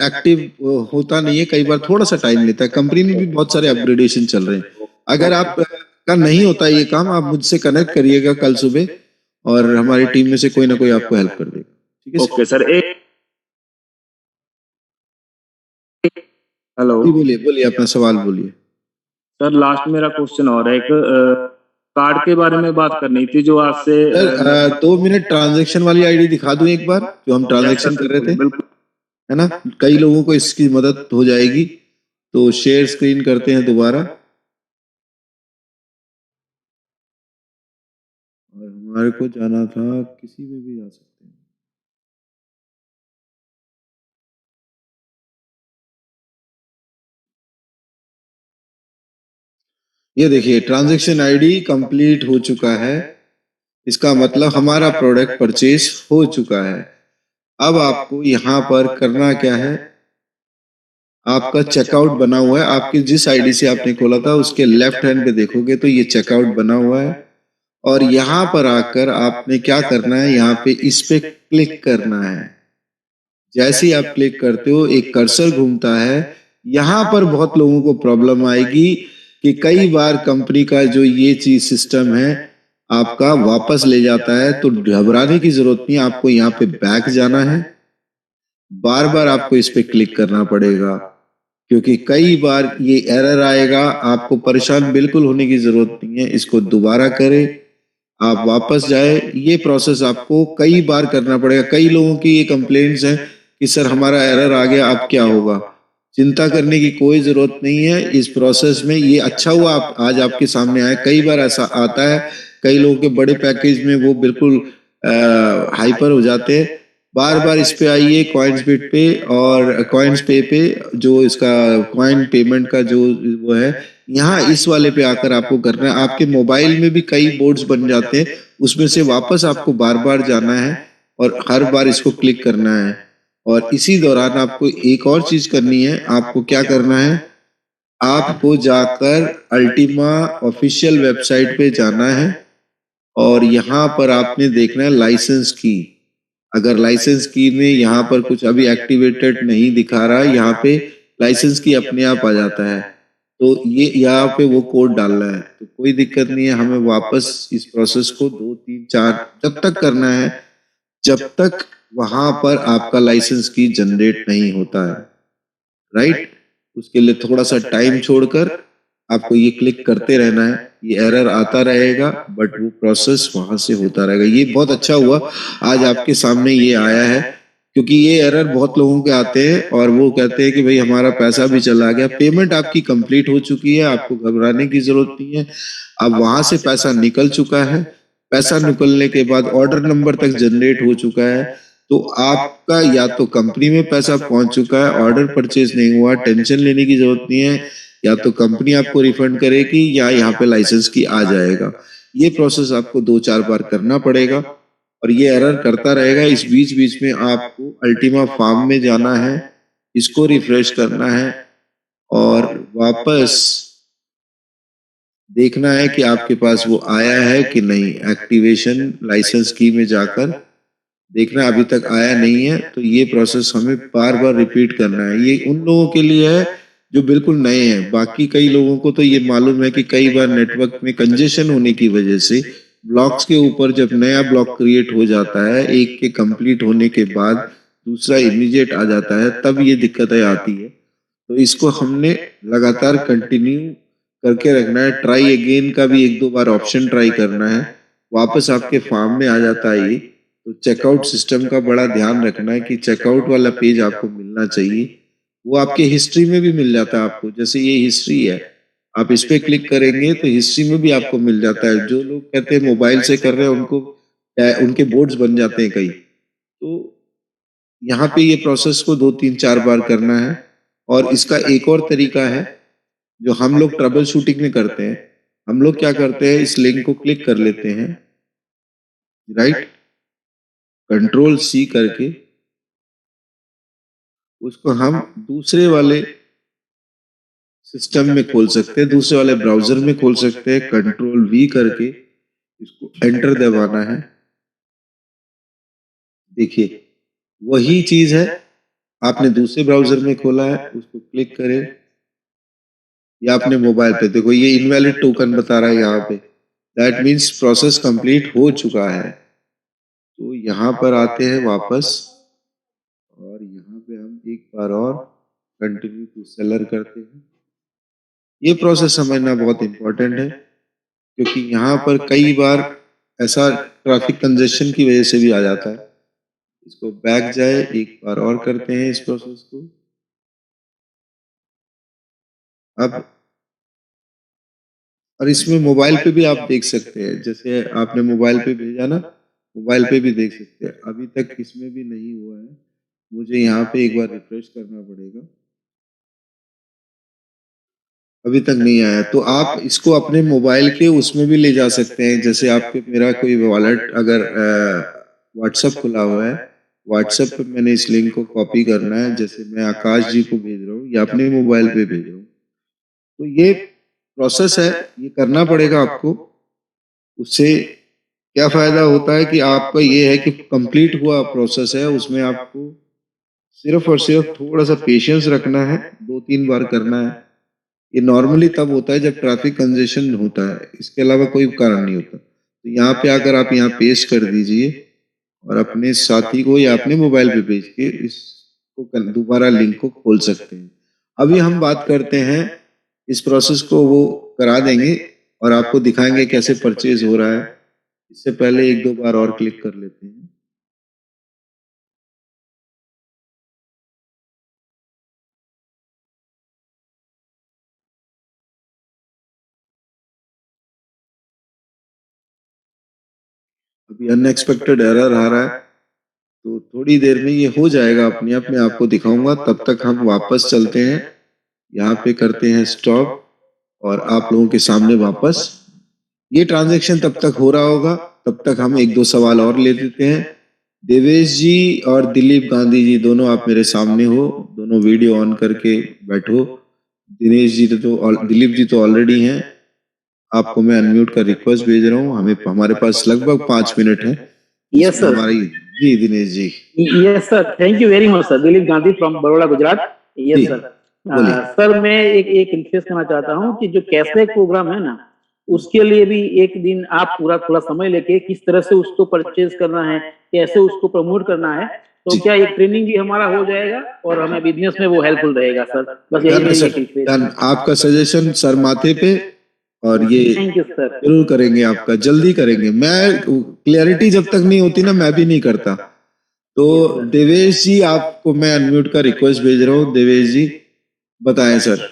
एक्टिव होता नहीं है, कई बार थोड़ा सा टाइम लेता है। कंपनी में भी बहुत सारे अपग्रेडेशन चल रहे हैं। अगर आप का नहीं होता ये काम, आप मुझसे कनेक्ट करिएगा कल सुबह और हमारी टीम में से कोई ना कोई आपको हेल्प कर देगा। ठीक है? Okay sir. हेलो, बोलिए अपना सवाल बोलिए। सर लास्ट मेरा क्वेश्चन और है, एक कार्ड के बारे में बात करनी थी, जो आज से 2 मिनट ट्रांजैक्शन वाली आईडी दिखा दूं एक बार, जो हम ट्रांजैक्शन कर रहे थे, है ना? कई लोगों को इसकी मदद हो जाएगी। तो शेयर स्क्रीन करते हैं दोबारा, और हमारे को जाना था, किसी में भी जा सकते हैं। ये देखिए ट्रांजैक्शन आईडी कंप्लीट हो चुका है। इसका मतलब हमारा प्रोडक्ट परचेज हो चुका है। अब आपको यहाँ पर करना क्या है, आपका चेकआउट बना हुआ है। आपकी जिस आईडी से आपने खोला था उसके लेफ्ट हैंड पे देखोगे तो ये चेकआउट बना हुआ है, और यहाँ पर आकर आपने क्या करना है, यहाँ पे इस पे क्लिक करना है। जैसे ही आप क्लिक करते हो एक कर्सर घूमता है। यहाँ पर बहुत लोगों को प्रॉब्लम आएगी कि कई बार कंपनी का जो ये चीज सिस्टम है आपका वापस ले जाता है। तो घबराने की जरूरत नहीं, आपको यहाँ पे बैक जाना है, बार बार आपको इस पे क्लिक करना पड़ेगा, क्योंकि कई बार ये एरर आएगा। आपको परेशान बिल्कुल होने की जरूरत नहीं है, इसको दोबारा करें, आप वापस जाए। ये प्रोसेस आपको कई बार करना पड़ेगा। कई लोगों की ये कंप्लेंट्स हैं कि सर हमारा एरर आ गया, अब क्या होगा। चिंता करने की कोई जरूरत नहीं है इस प्रोसेस में। ये अच्छा हुआ आप आज आपके सामने आए। कई बार ऐसा आता है, कई लोगों के बड़े पैकेज में वो बिल्कुल हाइपर हो जाते हैं। बार बार इस पे आइए कॉइन्स बिट पे और कॉइन्स पे जो इसका कॉइन पेमेंट का जो वो है, यहाँ इस वाले पे आकर आपको करना है। आपके मोबाइल में भी कई बोर्ड्स बन जाते हैं, उसमें से वापस आपको बार बार जाना है और हर बार इसको क्लिक करना है। और इसी दौरान आपको एक और चीज करनी है। आपको क्या करना है, आपको जाकर अल्टीमा ऑफिशियल वेबसाइट पे जाना है और यहाँ पर आपने देखना है लाइसेंस की। अगर लाइसेंस की में यहाँ पर कुछ अभी एक्टिवेटेड नहीं दिखा रहा है, यहाँ पे लाइसेंस की अपने आप आ जाता है। तो ये यहाँ पे वो कोड डालना है, तो कोई दिक्कत नहीं है। हमें वापस इस प्रोसेस को 2 3 4 जब तक करना है जब तक वहां पर आपका लाइसेंस की जनरेट नहीं होता है, राइट? उसके लिए थोड़ा सा टाइम छोड़कर आपको ये क्लिक करते रहना है। ये एरर आता रहेगा बट वो प्रोसेस वहां से होता रहेगा। ये बहुत अच्छा हुआ आज आपके सामने ये आया है, क्योंकि ये एरर बहुत लोगों के आते हैं और वो कहते हैं कि भाई हमारा पैसा भी चला गया। पेमेंट आपकी कंप्लीट हो चुकी है, आपको घबराने की जरूरत नहीं है। अब वहां से पैसा निकल चुका है। पैसा निकलने के बाद ऑर्डर नंबर तक जनरेट हो चुका है। तो आपका या तो कंपनी में पैसा पहुंच चुका है, ऑर्डर परचेज नहीं हुआ, टेंशन लेने की जरूरत नहीं है। या तो कंपनी आपको रिफंड करेगी या यहाँ पे लाइसेंस की आ जाएगा। ये प्रोसेस आपको 2 4 बार करना पड़ेगा और ये एरर करता रहेगा। इस बीच बीच में आपको अल्टीमा फार्म में जाना है, इसको रिफ्रेश करना है और वापस देखना है कि आपके पास वो आया है कि नहीं। एक्टिवेशन लाइसेंस की में जाकर देखना अभी तक आया नहीं है, तो ये प्रोसेस हमें बार बार रिपीट करना है। ये उन लोगों के लिए है जो बिल्कुल नए हैं। बाकी कई लोगों को तो ये मालूम है कि कई बार नेटवर्क में कंजेशन होने की वजह से ब्लॉक्स के ऊपर जब नया ब्लॉक क्रिएट हो जाता है, एक के कंप्लीट होने के बाद दूसरा इमीडिएट आ जाता है, तब ये दिक्कतें आती है। तो इसको हमने लगातार कंटिन्यू करके रखना है। ट्राई अगेन का भी 1-2 बार ऑप्शन ट्राई करना है, वापस आपके फार्म में आ जाता है ये। तो चेकआउट सिस्टम का बड़ा ध्यान रखना है कि चेकआउट वाला पेज आपको मिलना चाहिए। वो आपके हिस्ट्री में भी मिल जाता है आपको, जैसे ये हिस्ट्री है, आप इस पे क्लिक करेंगे तो हिस्ट्री में भी आपको मिल जाता है। जो लोग कहते हैं मोबाइल से कर रहे हैं उनको उनके बोर्ड्स बन जाते हैं कई। तो यहाँ पे ये प्रोसेस को 2-3-4 बार करना है। और इसका एक और तरीका है जो हम लोग ट्रबल शूटिंग में करते हैं। हम लोग क्या करते हैं, इस लिंक को क्लिक कर लेते हैं, राइट, कंट्रोल सी करके उसको हम दूसरे वाले सिस्टम में खोल सकते हैं, दूसरे वाले ब्राउजर में खोल सकते हैं। कंट्रोल वी करके इसको एंटर दबाना है। देखिए वही चीज है, आपने दूसरे ब्राउजर में खोला है, उसको क्लिक करें, या अपने मोबाइल पे देखो ये इनवैलिड टोकन बता रहा है यहाँ पे, दैट मीन्स प्रोसेस कंप्लीट हो चुका है। तो यहाँ पर आते हैं वापस और यहाँ पे हम एक बार और कंटिन्यू टू सेलर करते हैं। ये प्रोसेस समझना बहुत इंपॉर्टेंट है, क्योंकि यहाँ पर कई बार ऐसा ट्रैफिक कंजेशन की वजह से भी आ जाता है। इसको बैक जाए, एक बार और करते हैं इस प्रोसेस को। अब और इसमें मोबाइल पे भी आप देख सकते हैं, जैसे आपने मोबाइल पे भेजा ना, मोबाइल पे भी देख सकते हैं। अभी तक इसमें भी नहीं हुआ है, मुझे यहाँ पे एक बार रिफ्रेश करना पड़ेगा। अभी तक नहीं आया, तो आप इसको अपने मोबाइल के उसमें भी ले जा सकते हैं। जैसे आपके मेरा कोई वॉलेट अगर व्हाट्सएप खुला हुआ है, व्हाट्सएप पे मैंने इस लिंक को कॉपी करना है, जैसे मैं आकाश जी को भेज रहा हूँ या अपने मोबाइल पे भेज रहा हूँ, तो ये प्रोसेस है, ये करना पड़ेगा आपको। उससे क्या फायदा होता है कि आपका ये है कि कंप्लीट हुआ प्रोसेस है, उसमें आपको सिर्फ और सिर्फ थोड़ा सा पेशेंस रखना है, 2-3 बार करना है। ये नॉर्मली तब होता है जब ट्रैफिक कंजेशन होता है, इसके अलावा कोई कारण नहीं होता। तो यहाँ पे आकर आप यहाँ पेस्ट कर दीजिए और अपने साथी को या अपने मोबाइल पे भेज के इसको दोबारा लिंक को खोल सकते हैं। अभी हम बात करते हैं, इस प्रोसेस को वो करा देंगे और आपको दिखाएंगे कैसे परचेज हो रहा है। इससे पहले 1-2 बार और क्लिक कर लेते हैं। अभी अनएक्सपेक्टेड एरर आ रहा है, तो थोड़ी देर में ये हो जाएगा अपने आप, मैं आपको दिखाऊंगा। तब तक हम वापस चलते हैं, यहाँ पे करते हैं स्टॉप और आप लोगों के सामने वापस ये ट्रांजैक्शन तब तक हो रहा होगा। तब तक हम 1-2 सवाल और ले लेते हैं। देवेश जी और दिलीप गांधी जी दोनों आप मेरे सामने हो, दोनों वीडियो ऑन करके बैठो। दिनेश जी तो दिलीप जी तो ऑलरेडी हैं, आपको मैं अनम्यूट का रिक्वेस्ट भेज रहा हूँ। हमें हमारे पास लगभग 5 मिनट है। Yes sir. हमारी जी Dinesh ji. Yes sir, thank you very much sir. Dilip Gandhi from Baroda, Gujarat. Yes sir. Sir मैं एक रिक्वेस्ट करना चाहता हूँ कि जो कैशबैक प्रोग्राम है ना, उसके लिए भी एक दिन आप पूरा थोड़ा समय लेके किस तरह से उसको परचेज करना है, कैसे उसको प्रमोट करना है, तो क्या एक ट्रेनिंग भी हमारा हो जाएगा और हमें बिजनेस में वो हेल्पफुल रहेगा सर। बस यही आपका सजेशन सर माथे पे, और ये थैंक यू सर, जरूर करेंगे, आपका जल्दी करेंगे। मैं क्लैरिटी जब तक नहीं होती ना, मैं भी नहीं करता। तो देवेश जी आपको मैं अनम्यूट का रिक्वेस्ट भेज रहा हूँ। देवेश जी बताएं सर।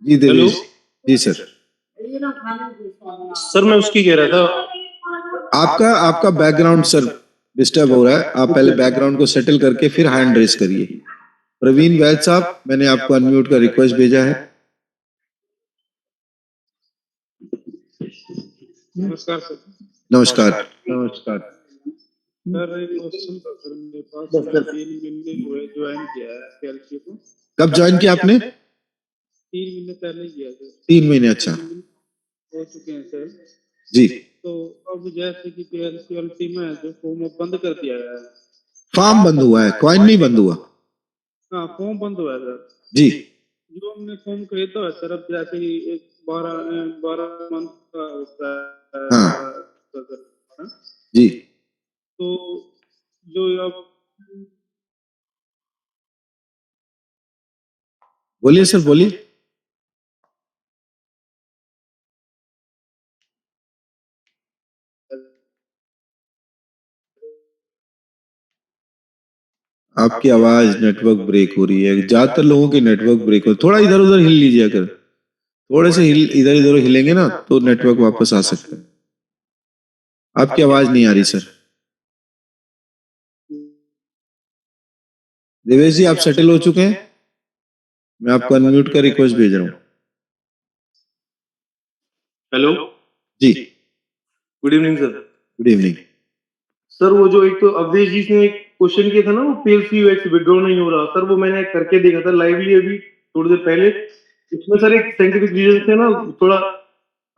जी देवेश जी सर। सर मैं उसकी कह रहा था, आपका बैकग्राउंड सर डिस्टर्ब हो रहा है। आप पहले बैकग्राउंड को सेटल करके फिर हैंड रेस करिए। प्रवीण वैद साहब, मैंने आपको अनम्यूट का रिक्वेस्ट भेजा है। नमस्कार सर। नमस्कार नमस्कार। सर एक क्वेश्चन था सर मेरे पास। 3 महीने हुए ज्वाइन किया है कैलसी को। कब ज्वाइन किया आपने? 3 महीने पहले किया सर। 3 महीने, अच्छा हो चुके हैं सर। जी। तो अब जैसे कि पीएलसी अल्टीमा है जो फॉर्म बंद कर दिया गया है। फॉर्म बंद हुआ है, कॉइन नहीं बंद हुआ। हाँ फॉर्म बंद हुआ है सर जी। जो हमने फॉर्म खरीदा है सर अब जैसे कि एक 12 मंथ का होता है हाँ जी। तो जो अब बोलिए सर, बोलिए। आपकी आवाज नेटवर्क ब्रेक हो रही है, ज्यादातर लोगों की नेटवर्क ब्रेक हो, थोड़ा इधर उधर हिल लीजिए, अगर थोड़े से इधर इधर हिलेंगे ना तो नेटवर्क वापस आ सकता है। आपकी आवाज नहीं आ रही सर। देवेश जी, आप सेटल हो चुके हैं? मैं आपको अनम्यूट का रिक्वेस्ट भेज रहा हूँ। हेलो जी, good evening sir. Good evening sir वो जो एक तो अवधेश जी ने एक क्वेश्चन किया था ना, वो पीएलसी यूएक्स विड्रॉ नहीं हो रहा सर, वो मैंने करके देखा था लाइवली अभी थोड़ी देर पहले। इसमें सर एक साइंटिफिक रीजन से ना थोड़ा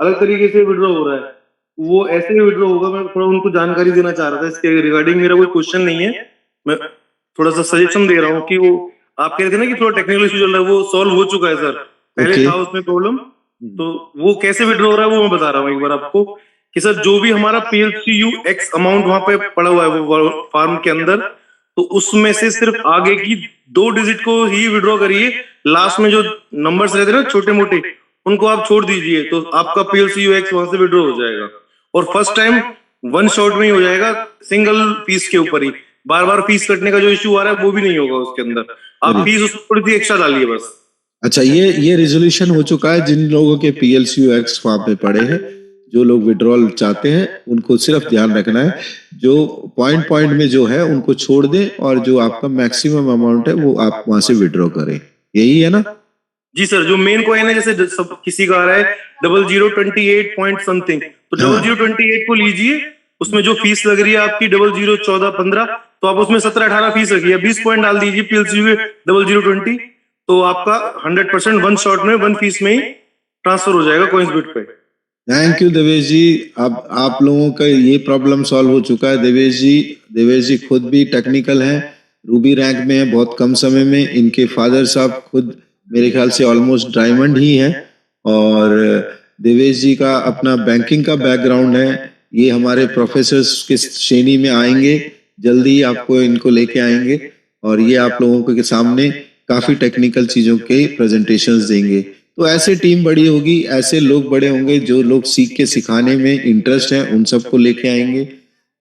अलग तरीके से विड्रॉ हो रहा है, वो ऐसे ही विड्रॉ होगा। मैं थोड़ा उनको जानकारी देना चाह रहा था इसके रिगार्डिंग। मेरा कोई क्वेश्चन नहीं है, मैं थोड़ा सा सजेशन दे रहा हूँ कि वो आप कह रहे थे ना कि थोड़ा टेक्निकल इशू चल रहा है, वो सॉल्व हो चुका है सर। पहले था उसमें प्रॉब्लम, तो वो कैसे विड्रॉ हो रहा है वो मैं बता रहा हूँ एक बार आपको कि सर जो भी हमारा पीएलसीयू एक्स अमाउंट वहां पे पड़ा हुआ है वो फॉर्म के अंदर, तो उसमें से सिर्फ आगे की 2 डिजिट को ही विड्रॉ करिए। लास्ट में जो नंबर्स रहते हैं ना छोटे मोटे, उनको आप छोड़ दीजिए, तो आपका पीएलसीयू एक्स वहां से विड्रॉ हो जाएगा। और फर्स्ट टाइम 1 शॉट में ही हो जाएगा, सिंगल फीस के ऊपर ही। बार बार फीस कटने का जो इश्यू आ रहा है वो भी नहीं होगा उसके अंदर। आप फीस उसमें थोड़ी सी एक्स्ट्रा डालिए बस। अच्छा, ये रिजोल्यूशन हो चुका है। जिन लोगों के पीएलसीयू एक्स वहां पे पड़े हैं, जो लोग विड्रॉल चाहते हैं, उनको सिर्फ ध्यान रखना है जो पॉइंट पॉइंट में जो है उनको छोड़ दें, और जो आपका मैक्सिमम अमाउंट है वो आप वहां से विड्रॉ करें। यही है ना? जी सर, जो मेन कॉइन है जैसे सब किसी का आ रहा है 0028 पॉइंट समथिंग, तो 0028 को लीजिए। उसमें जो फीस लग रही है आपकी 001415, तो आप उसमें 17-18 फीस रखिए, 20 पॉइंट डाल दीजिए पीएलसी के 0020, तो आपका 100% 1 शॉट में 1 फीस में ही ट्रांसफर हो जाएगा कॉइन्स बिट पे। थैंक यू देवेश जी। अब आप लोगों का ये प्रॉब्लम सॉल्व हो चुका है। देवेश जी खुद भी टेक्निकल हैं, रूबी रैंक में है बहुत कम समय में। इनके फादर साहब खुद मेरे ख्याल से ऑलमोस्ट डायमंड ही है, और देवेश जी का अपना बैंकिंग का बैकग्राउंड है। ये हमारे प्रोफेसर्स की श्रेणी में आएंगे, जल्दी आपको इनको लेके आएंगे, और ये आप लोगों के सामने काफी टेक्निकल चीजों के प्रेजेंटेशंस देंगे। तो ऐसे टीम बड़ी होगी, ऐसे लोग बड़े होंगे, जो लोग सीख के सिखाने में इंटरेस्ट है उन सबको लेके आएंगे।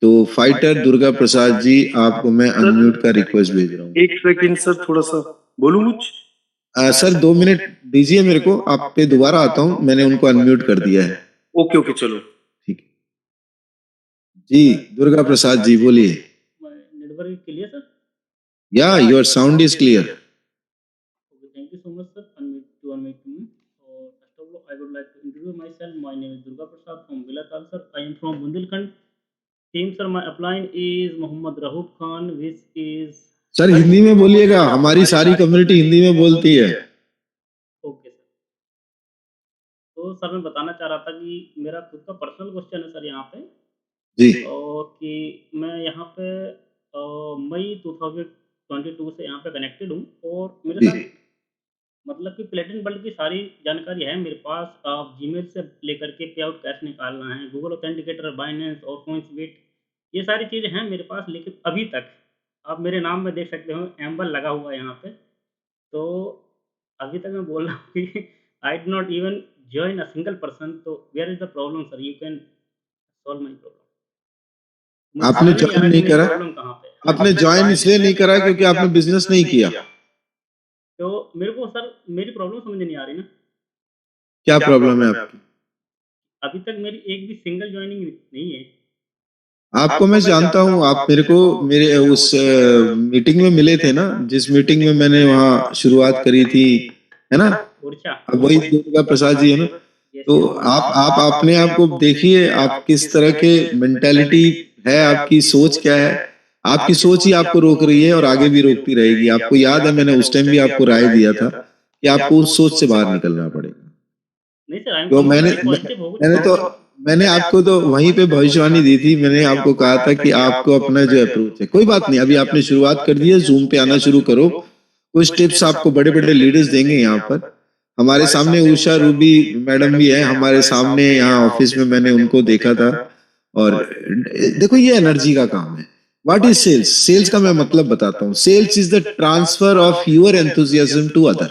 तो फाइटर दुर्गा प्रसाद जी, आपको मैं अनम्यूट का रिक्वेस्ट भेज रहा हूँ। 1 सेकंड सर, थोड़ा सा बोलूं कुछ? सर 2 मिनट दीजिए मेरे को, आप पे दोबारा आता हूँ, मैंने उनको अनम्यूट कर दिया है। ओके चलो ठीक जी। दुर्गा प्रसाद जी बोलिए। Network clear sir? या your sound is clear. Thank you so much, sir, to unmute me. First of all, I would like to introduce myself. My name is Durga Prasad from Bilatal, sir. I am from Bundelkhand. Team, sir, my upline is Mohammad Rahub Khan, which is. Sir Hindi में बोलिएगा, हमारी सारी community Hindi में बोलती है। Okay sir. तो sir मैं बताना चाह रहा था कि मेरा खुद का पर्सनल क्वेश्चन है सर यहाँ पे जी, और कि मैं यहाँ पे मई 2022 से यहाँ पे कनेक्टेड हूँ, और मेरे साथ मतलब कि प्लेटिन वर्ल्ड की सारी जानकारी है मेरे पास। आप जीमेल से लेकर के पे आउट कैश निकालना है, गूगल ऑथेंटिकेटर, बाइनेंस और कॉइन्सबिट, ये सारी चीज़ें हैं मेरे पास। लेकिन अभी तक आप मेरे नाम में देख सकते हो एम्बर लगा हुआ है यहाँ पे। तो अभी तक मैं बोल रहा हूँ कि I do not even join a single person. तो where is the problem sir? You can solve my problem. आपने ज्वाइन नहीं करा? प्रॉब्लम कहाँ पे? आपने ज्वाइन इसलिए नहीं करा क्योंकि आपने बिजनेस नहीं किया। तो मेरे को सर मेरी प्रॉब्लम समझ नहीं आ रही ना। क्या प्रॉब्लम है आपकी? अभी तक मेरी एक भी सिंगल ज्वाइनिंग नहीं है। आपको मैं जानता हूँ, आप मेरे को मेरे उस मीटिंग में मिले थे ना, जिस मीटिंग में मैंने वहाँ शुरुआत करी थी, है ना? अब वही दुर्गा प्रसाद जी है ना? तो आप अपने आप को देखिए, आप किस तरह के मेंटालिटी है, आपकी सोच क्या है। आपकी सोच ही आपको रोक रही है और आगे भी रोकती रहेगी। आपको याद है मैंने उस टाइम भी आपको राय दिया था कि आपको उस सोच से बाहर निकलना पड़ेगा। नहीं सर, तो मैंने मैंने आपको तो वहीं पे भविष्यवाणी दी थी, मैंने आपको कहा था कि आपको अपना जो अप्रोच है, कोई बात नहीं, अभी आपने शुरुआत कर दी है, जूम पे आना शुरू करो, कुछ टिप्स आपको बड़े बड़े लीडर्स देंगे यहाँ पर। हमारे सामने उषा रूबी मैडम भी है हमारे सामने, यहाँ ऑफिस में मैंने उनको देखा था। और देखो ये एनर्जी का काम है। What is sales? सेल्स का मैं मतलब बताता हूँ। Sales is the transfer of your enthusiasm to other.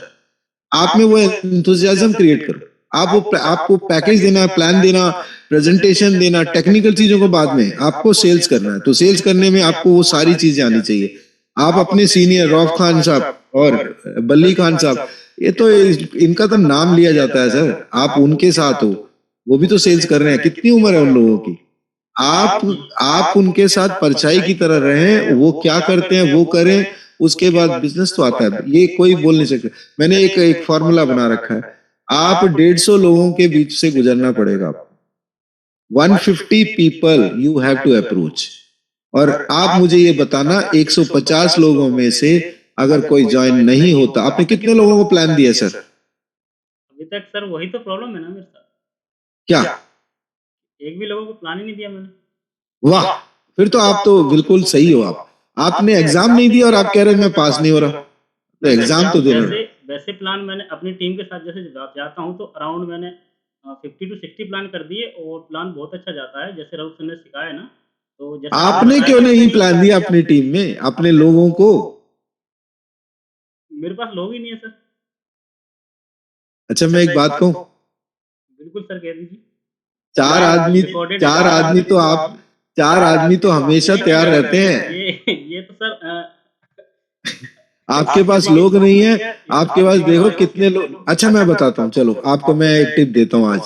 आप में वो एंथुजियाज्म क्रिएट करो। आपको पैकेज देना, प्लान देना, प्रेजेंटेशन देना, टेक्निकल चीजों को बाद में, आपको सेल्स करना है। तो सेल्स करने में आपको वो सारी चीजें आनी चाहिए। आप अपने सीनियर रौफ खान साहब और बल्ली खान साहब, ये तो इनका तो नाम लिया जाता है सर, आप उनके साथ हो, वो भी तो सेल्स कर रहे हैं। कितनी उम्र है उन लोगों की? आप उनके साथ परछाई की तरह रहें, वो क्या करते हैं वो करें, उसके बाद बिजनेस तो आता है। ये कोई बोल नहीं सकता। मैंने एक फॉर्मूला बना रखा है, आप 150 लोगों के बीच से गुजरना पड़ेगा आपको। 150 people you have to approach. और आप मुझे ये बताना 150 लोगों में से अगर कोई ज्वाइन नहीं होता, आपने कितने लोगों को प्लान दिया सर? अभी तक सर वही तो प्रॉब्लम है ना मेरे साथ। क्या? एक भी लोगों को प्लान ही नहीं दिया मैंने। वाह, फिर तो आप तो बिल्कुल सही हो। आपने एग्जाम नहीं दिया और आप कह रहे हैं मैं पास नहीं हो रहा, तो एग्जाम तो देना। वैसे प्लान मैंने अपनी टीम के साथ जैसे जाता हूँ तो अराउंड मैंने 50 to 60 प्लान कर दिए और प्लान बहुत अच्छा जाता है, जैसे रघु सर ने सिखाया ना। तो जैसे आपने क्यों नहीं प्लान दिया अपनी टीम में, अपने लोगों को? मेरे पास लोग ही नहीं है सर। अच्छा मैं एक बात कहूं? बिल्कुल सर, कह दीजिए। चार आदमी तो हमेशा तैयार रहते हैं। ये तो सर आपके पास लोग नहीं है, आपके पास देखो कितने लोग। अच्छा मैं बताता हूँ, चलो आपको मैं एक टिप देता हूँ आज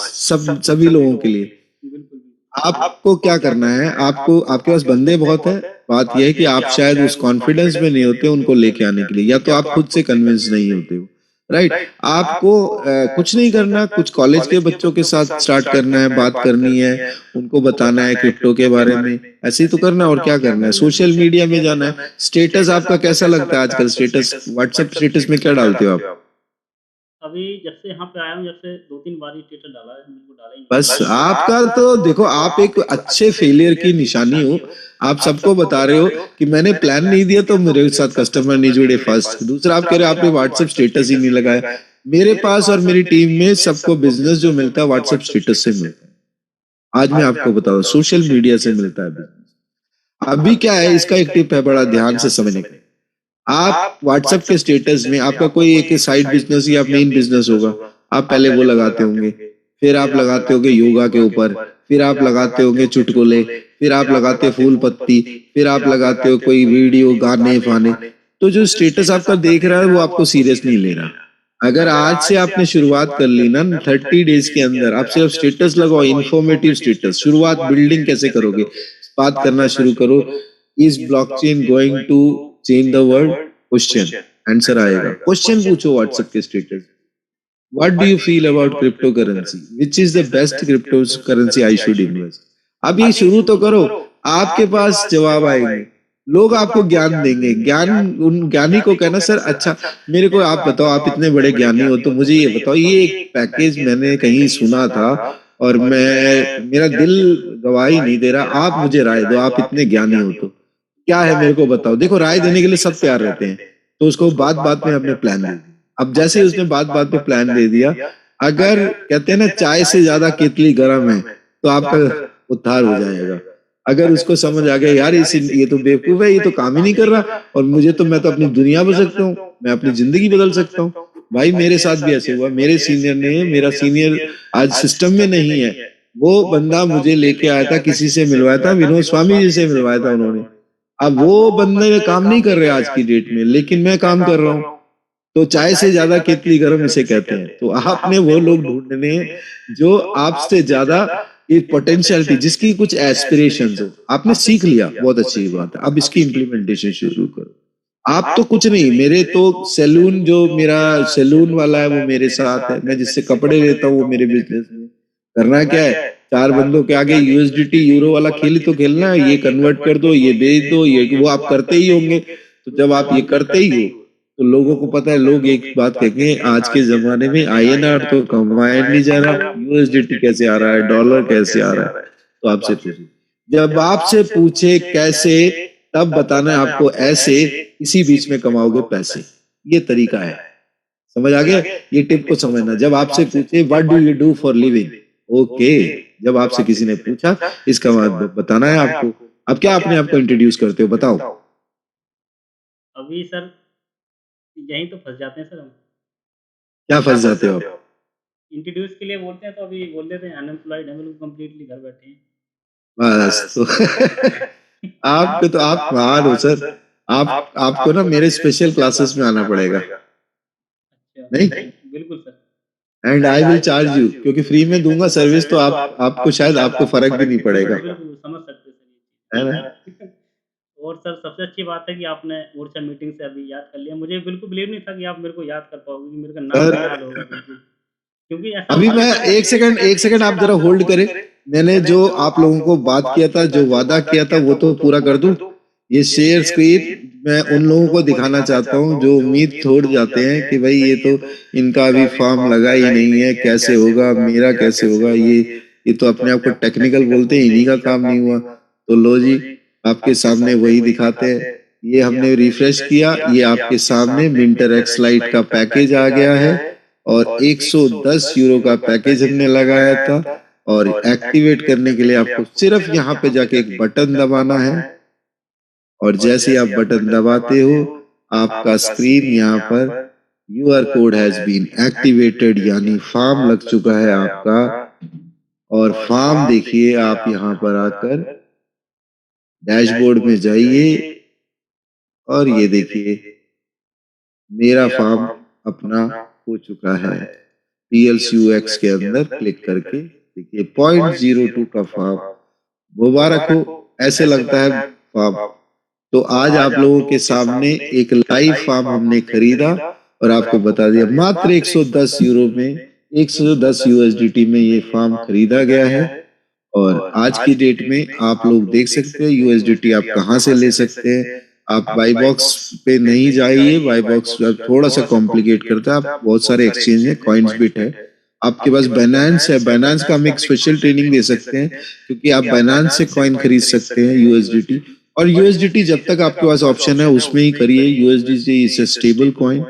सभी लोगों के लिए। आपको क्या करना है, आपके पास बंदे बहुत है, बात यह है कि आप शायद उस कॉन्फिडेंस में नहीं होते उनको लेके आने के लिए, या तो आप खुद से कन्विंस नहीं होते हो, राइट। आपको कुछ नहीं करना, कुछ कॉलेज के बच्चों के साथ स्टार्ट करना है, बात करनी है, उनको बताना है क्रिप्टो के बारे में, ऐसे ही तो करना है। और क्या करना है, सोशल मीडिया में जाना है। स्टेटस आपका कैसा लगता है आजकल? स्टेटस, व्हाट्सएप स्टेटस में क्या डालते हो आप? अभी जब से यहाँ पे आया हूँ, जब से 2-3 बार ही स्टेटस डाला है, मुझको डाला ही नहीं। बस आपका तो देखो, आप एक अच्छे फेलियर की निशानी हो। आप सबको बता रहे हो कि मैंने प्लान नहीं दिया तो मेरे साथ कस्टमर नहीं जुड़े, फर्स्ट। दूसरा आप कह रहे हो आपने व्हाट्सएप स्टेटस ही नहीं लगाया। मेरे पास और मेरी टीम में सबको बिजनेस जो मिलता है व्हाट्सएप स्टेटस से मिलता है। आज मैं आपको बताऊं, सोशल मीडिया से मिलता है बिजनेस। अभी क्या है, इसका एक टिप है बड़ा ध्यान से समझने का। आप व्हाट्सएप के स्टेटस में आपका कोई एक साइड बिजनेस या मेन बिजनेस होगा, आप पहले वो लगाते होंगे, फिर आप लगाते होंगे योगा के ऊपर, फिर आप लगाते होंगे चुटकुले, फिर आप लगाते फूल पत्ती, फिर आप लगाते हो कोई वीडियो, गाने फाने। तो जो स्टेटस आपका देख रहा है वो आपको सीरियस नहीं ले रहा। अगर आज से आपने शुरुआत कर ली ना 30 डेज के अंदर, आप सिर्फ स्टेटस लगाओ, इन्फॉर्मेटिव स्टेटस। शुरुआत बिल्डिंग कैसे करोगे, बात करना शुरू करो। Is blockchain going to change the world? Question, answer आएगा। क्वेश्चन पूछो व्हाट्सएप के status, what do you feel about crypto currency, which is the best crypto currency I should invest. अब ये शुरू तो करो, आपके पास जवाब आएंगे, लोग आपको ज्ञान देंगे। ज्ञान, उन ज्ञानी को कहना सर अच्छा मेरे को आप बताओ, आप इतने बड़े ज्ञानी हो तो मुझे ये बताओ, ये एक पैकेज मैंने कहीं सुना था और मेरा दिल गवाही नहीं दे रहा, आप मुझे राय दो, आप इतने ज्ञानी हो तो क्या है मेरे को बताओ। देखो राय देने के लिए सब तैयार रहते हैं, तो उसको बात बात में हमने प्लान दे दिया। अब जैसे ही उसने बात बात में प्लान दे दिया, अगर कहते हैं ना चाय से ज्यादा केतली गर्म है, तो आपका उद्धार हो जाएगा। अगर उसको समझ आ गया यार ये तो बेवकूफ है, ये तो काम ही नहीं कर रहा, और मैं तो अपनी दुनिया बदल सकता हूँ, मैं अपनी जिंदगी बदल सकता हूँ। भाई मेरे साथ भी ऐसे हुआ। मेरे सीनियर ने, मेरा सीनियर आज सिस्टम में नहीं है, वो बंदा मुझे लेके आया था, किसी से मिलवाया था, विनोद स्वामी जी से मिलवाया था उन्होंने। अब वो बंदे काम नहीं कर रहे आज की डेट में, लेकिन मैं काम कर रहा हूँ। तो चाय से ज्यादा केतली गर्म इसे कहते हैं। तो आपने वो लोग ढूंढने जो आपसे ज्यादा पोटेंशियलिटी, जिसकी कुछ एस्पिरेशंस हो। आपने सीख लिया, बहुत अच्छी बात है, अब इसकी इम्प्लीमेंटेशन शुरू करो। आप तो कुछ नहीं, मेरे तो सैलून, जो मेरा सैलून वाला है वो मेरे साथ है, मैं जिससे कपड़े लेता हूँ वो मेरे बिजनेस में। करना क्या है, 4 बंदों के आगे यूएसडीटी यूरो वाला खेल तो खेलना है, ये कन्वर्ट कर दो, ये बेच दो, ये वो आप करते ही होंगे। तो जब आप ये करते ही हो तो लोगों को पता है, लोग एक बात कहेंगे आज के जमाने में INR तो कमाया नहीं जा रहा, USDT कैसे आ रहा है, डॉलर कैसे आ रहा है। तो आपसे पूछे, जब आपसे पूछे कैसे, तब बताना है आपको ऐसे, इसी बीच में कमाओगे पैसे। ये तरीका है, समझ आ गया? ये टिप को समझना। जब आपसे पूछे what do you do for living, okay, जब आपसे किसी ने पूछा इसका मतलब बताना है आपको। अब क्या अपने आप को इंट्रोड्यूस करते हो, बताओ। अभी सर यहीं तो फंस जाते हैं सर हम। क्या फंस जाते हो आप? इंट्रोड्यूस के लिए बोलते हैं तो अभी बोल देते हैं अनएम्प्लॉयड है, बिल्कुल कंप्लीटली घर बैठे हैं। बस तो आपको तो आप महान हो सर। आप आपको ना मेरे स्पेशल क्लासेस में आना पड़ेगा। अच्छा, नहीं, बिल्कुल sir. And I will charge you, क्योंकि फ्री में दूंगा सर्विस, तो आपको शायद आपको फर्क भी नहीं पड़ेगा, बिल्कुल समझ सकते हैं है सर ना? ये। और सर सबसे अच्छी बात है कि आपने मोर्चा मीटिंग से अभी याद कर लिया। मुझे बिल्कुल बिलीव नहीं था कि आप मेरे को याद कर पाओगे, कि मेरे का नाम सर, भी याद होगा बिल्कुल। क्योंकि ऐसा अभी होता मैं है एक सेकंड आप जरा होल्ड करें। मैंने जो आप लोगों को बात किया था, जो वादा किया था, वो तो पूरा कर दूं। ये शेयर स्क्रीन मैं उन लोगों को दिखाना चाहता हूं जो उम्मीद छोड़ जाते हैं कि भाई ये तो इनका अभी फॉर्म लगा ही नहीं है, कैसे होगा, मेरा कैसे होगा, ये तो अपने आप को टेक्निकल बोलते हैं, इन्हीं का काम नहीं हुआ। तो लो जी, आपके सामने वही दिखाते हैं। ये हमने रिफ्रेश किया, ये आपके सामने मिंटर एक्स लाइट का पैकेज आ गया है और 110 यूरो का पैकेज हमने लगाया था। और एक्टिवेट करने के लिए आपको सिर्फ यहाँ पे जाके एक बटन दबाना है, और जैसे ही आप बटन दबाते हो आपका स्क्रीन यहाँ पर QR code has been activated, यानी फॉर्म लग चुका है आपका। और फॉर्म देखिए, आप यहाँ पर आकर डैशबोर्ड में जाइए और ये देखिए मेरा फॉर्म अपना हो चुका है। PLCUX के अंदर क्लिक करके देखिए 0.02 का फॉर्म, मुबारक हो, ऐसे लगता है फॉर्म। तो आज आप लोगों के सामने एक लाइव फॉर्म हमने खरीदा और आपको बता दिया मात्र 110 यूरो में, 110 USDT में ये फॉर्म खरीदा गया है। और आज की डेट में आप लोग देख सकते हैं USDT आप कहाँ से ले सकते हैं। आप बाई बॉक्स पे नहीं जाइए, बाई बॉक्स थोड़ा सा कॉम्प्लिकेट करता है। आप बहुत सारे एक्सचेंज है, कॉइन्सबिट है, आपके पास बाइनेंस है, बाइनेंस का हम एक स्पेशल ट्रेनिंग दे सकते हैं, क्योंकि आप बाइनेंस से कॉइन खरीद सकते हैं USDT। और USDT जब तक आपके पास ऑप्शन है उसमें ही करिए। USDT is a stable coin.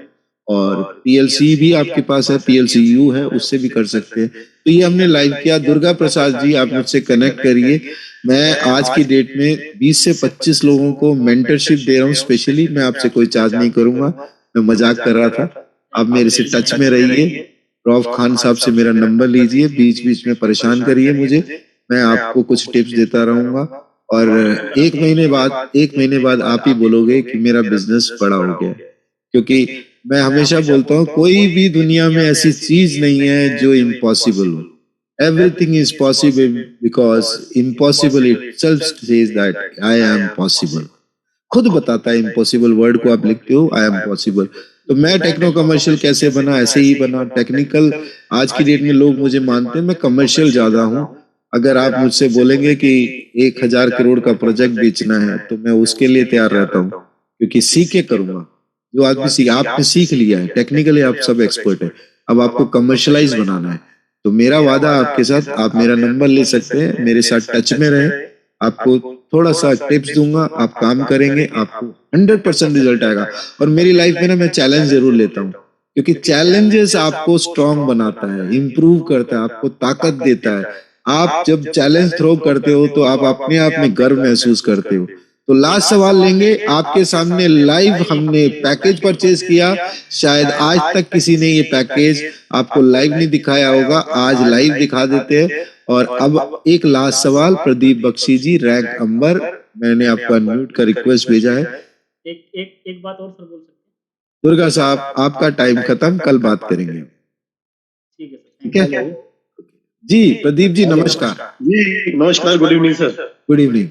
और PLC भी आपके पास है, PLCU है, उससे भी कर सकते हैं। तो ये हमने लाइव किया। दुर्गा प्रसाद जी, आप मुझसे कनेक्ट करिए। मैं आज की डेट में 20 से 25 लोगों को मेंटरशिप दे रहा हूँ स्पेशली। मैं आपसे कोई चार्ज नहीं करूंगा, मैं मजाक कर रहा था। आप मेरे से टच में रहिए। रौफ खान साहब से मेरा नंबर लीजिए, बीच बीच में परेशान करिए मुझे, मैं आपको कुछ टिप्स देता रहूंगा। और एक महीने बाद आप ही बोलोगे कि मेरा बिजनेस बड़ा हो गया। क्योंकि मैं हमेशा बोलता हूँ कोई भी दुनिया में ऐसी चीज नहीं है जो इम्पॉसिबल हो। Everything is possible because impossible itself says that I am possible. खुद बताता है इम्पॉसिबल वर्ड को, आप लिखते हो आई एम पॉसिबल। तो मैं टेक्नो कमर्शियल कैसे बना, ऐसे ही बना। टेक्निकल आज की डेट में लोग मुझे मानते हैं, मैं कमर्शियल ज्यादा हूँ। अगर आप मुझसे बोलेंगे कि 1000 करोड़ का प्रोजेक्ट बेचना है तो मैं उसके लिए तैयार रहता हूँ, क्योंकि सीख के करूंगा। जो आदमी आपने सीख लिया है टेक्निकली, आप सब एक्सपर्ट है, अब आपको कमर्शलाइज बनाना है। तो मेरा वादा आपके साथ, आप मेरा नंबर ले सकते हैं, मेरे साथ टच में रहे, आपको थोड़ा सा टिप्स दूंगा, आप काम करेंगे, आपको 100% रिजल्ट आएगा। और मेरी लाइफ में ना मैं चैलेंज जरूर लेता हूँ, क्योंकि चैलेंजेस आपको स्ट्रांग बनाता है, इंप्रूव करता है, आपको ताकत देता है। आप जब चैलेंज थ्रो करते हो तो आप अपने आप में गर्व महसूस करते हो। तो लास्ट सवाल लेंगे आपके सामने लाइव। हमने पैकेज परचेज किया, शायद आज तक किसी ने ये पैकेज आपको लाइव नहीं दिखाया होगा, आज लाइव दिखा देते हैं। और अब एक लास्ट सवाल, प्रदीप बख्शी जी, रैंक अंबर, मैंने आपको अनम्यूट का रिक्वेस्ट भेजा है। एक बात और सर बोल सकते हैं? दुर्गा साहब, आपका टाइम खत्म, कल बात करेंगे। ठीक है सर, ठीक है जी। प्रदीप जी नमस्कार। जी नमस्कार, good evening sir. Good evening.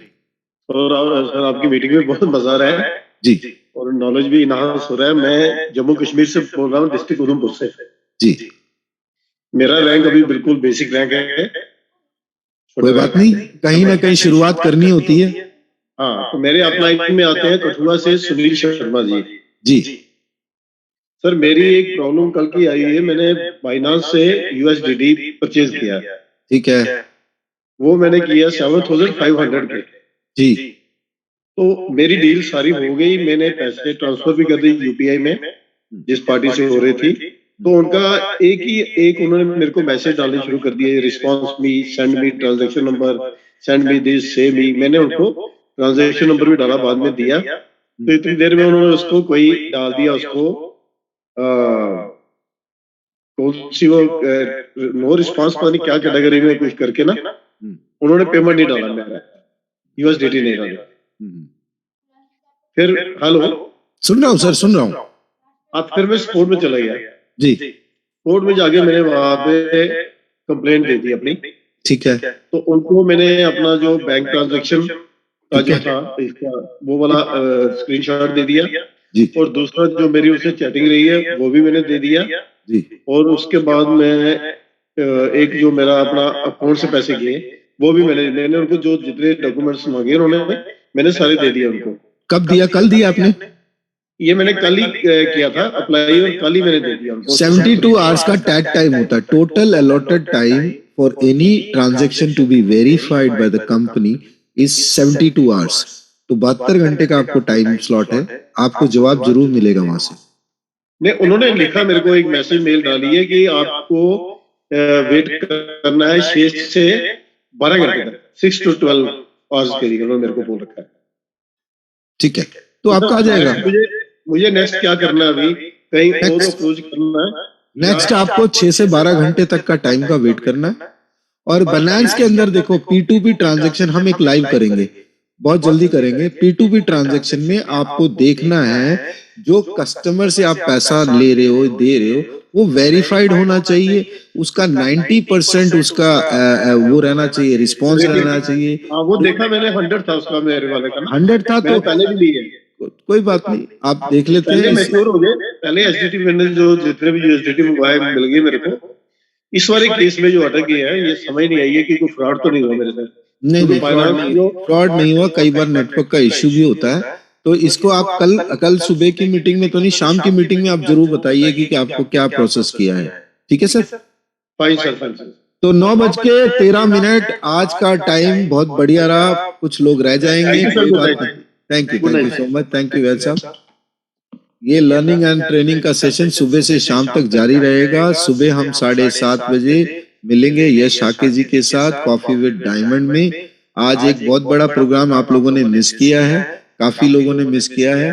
और सर आपकी मीटिंग में बहुत मजा आ रहा है जी, और नॉलेज भी इनहांस हो रहा है। मैं जम्मू कश्मीर से बोल रहा हूँ, डिस्ट्रिक्ट उधमपुर से जी। मेरा रैंक अभी बिल्कुल बेसिक रैंक है। कोई बात नहीं, कहीं ना कहीं शुरुआत करनी होती है। हाँ, तो मेरे अपलाइन में आते हैं कठुआ से सुनील शर्मा जी। जी। सर मेरी एक प्रॉब्लम कल की आई है, मैंने बाइनांस से USDT परचेज किया, ठीक है, वो मैंने किया 7500 के जी, तो मेरी डील सारी हो गई, मैंने पैसे ट्रांसफर भी कर दी UPI में जिस पार्टी से हो रही थी, तो उनका एक उन्होंने मेरे को मैसेज डालने शुरू कर दिए, response me, send me transaction number, send me this, से मी। मैंने उनको ट्रांजेक्शन नंबर भी डाला, बाद में दिया, तो इतनी देर में उन्होंने उसको कोई डाल दिया, उसको कौन सी वो नो रिस्पॉन्स पता नहीं क्या कैटेगरी में कुछ करके ना, उन्होंने पेमेंट नहीं डाला, मेरा USDT नहीं डाला। फिर हेलो, सुन रहा हूँ सर, सुन रहा हूँ। अब फिर मैं स्पोर्ट में चला गया जी, कोर्ट में जाके मैंने वहां पे कंप्लेंट दे दी अपनी, ठीक है, तो उनको मैंने अपना जो बैंक ट्रांजैक्शन का जो था इसका वो वाला स्क्रीनशॉट दे दिया जी, और दूसरा जो मेरी उससे चैटिंग रही है वो भी मैंने दे दिया जी, और उसके बाद मैं एक जो मेरा अपना अकाउंट से पैसे किए वो भी मैंने उनको जो जितने डॉक्यूमेंट्स मांगे उन्होंने मैंने सारे दे दिए उनको। कब दिया? कल दिया आपने? ये मैंने कल ही किया था अप्लाई और कल ही मैंने दे दिया उनको। 72 आवर्स का टैग टाइम होता है, total allotted time for any transaction to be verified by the company is 72 hours. तो 72 घंटे का आपको टाइम स्लॉट है, आपको जवाब जरूर मिलेगा वहां से। नहीं, उन्होंने लिखा मेरे को एक मैसेज मेल डाली है कि आपको वेट करना है 6 से 12 घंटे तक, 6 to 12 आवर्स के लिए उन्होंने मेरे को बोल रखा है। ठीक है, तो आपका आ जाएगा। मुझे नेक्स्ट क्या करना है अभी? कहीं और अप्रोच करना है? नेक्स्ट आपको 6 से 12 घंटे तक का टाइम का वेट करना है। और बाइनेंस के अंदर देखो P2P ट्रांजैक्शन हम एक लाइव करेंगे, बहुत जल्दी करेंगे। P2P ट्रांजैक्शन में आपको देखना है जो कस्टमर से आप पैसा ले रहे हो, दे रहे हो, वो वेरीफाइड होना चाहिए, उसका 90% उसका वो रहना चाहिए, रिस्पॉन्स रहना चाहिए। वो देखा मैंने, 100 था उसका, मेरे वाले का 100 था, तो पहले भी लिए, कोई बात नहीं, आप देख लेते हैं। मैच्योर हो गए पहले। SDT मैंने जो जितने भी USDT मंगवाए मिल गए मेरे को। इस वाले केस में जो अटक गया है, ये समझ नहीं आई है कि कोई फ्रॉड तो नहीं हुआ मेरे साथ। नहीं, फ्रॉड नहीं हुआ, कई बार नेटवर्क का इश्यू भी होता है। तो इसको आप कल सुबह की मीटिंग में तो नहीं, शाम की मीटिंग में आप जरूर बताइए कि आपको क्या प्रोसेस किया है। ठीक है सर? Fine sir. तो 9:13 आज का टाइम बहुत बढ़िया रहा, कुछ लोग रह जाएंगे, कोई बात नहीं। Thank you so much, thank you well साहब। ये लर्निंग एंड ट्रेनिंग का सेशन सुबह से शाम तक जारी रहेगा। सुबह हम 7:30 बजे मिलेंगे यश शाके जी के साथ कॉफी विद डायमंड में। आज एक बहुत बड़ा प्रोग्राम आप लोगों ने मिस किया है, काफी लोगों ने मिस किया है।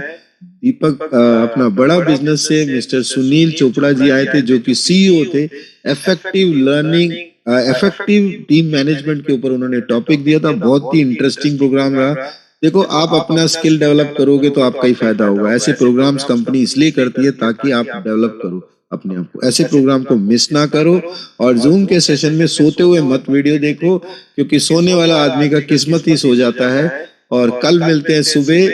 दीपक अपना बड़ा बिजनेस से मिस्टर सुनील चोपड़ा जी आए थे, जो कि CEO थे। Effective learning, effective team management के ऊपर उन्होंने टॉपिक दिया था। बहुत ही इंटरेस्टिंग प्रोग्राम रहा। देखो, आप अपना स्किल डेवलप करोगे तो आपका ही फायदा होगा। ऐसे प्रोग्राम्स कंपनी इसलिए करती है ताकि आप डेवलप करो अपने आप को। ऐसे प्रोग्राम को मिस ना करो। और जूम के सेशन में सोते हुए मत वीडियो देखो, क्योंकि सोने वाला आदमी का किस्मत ही सो जाता है। और कल मिलते हैं सुबह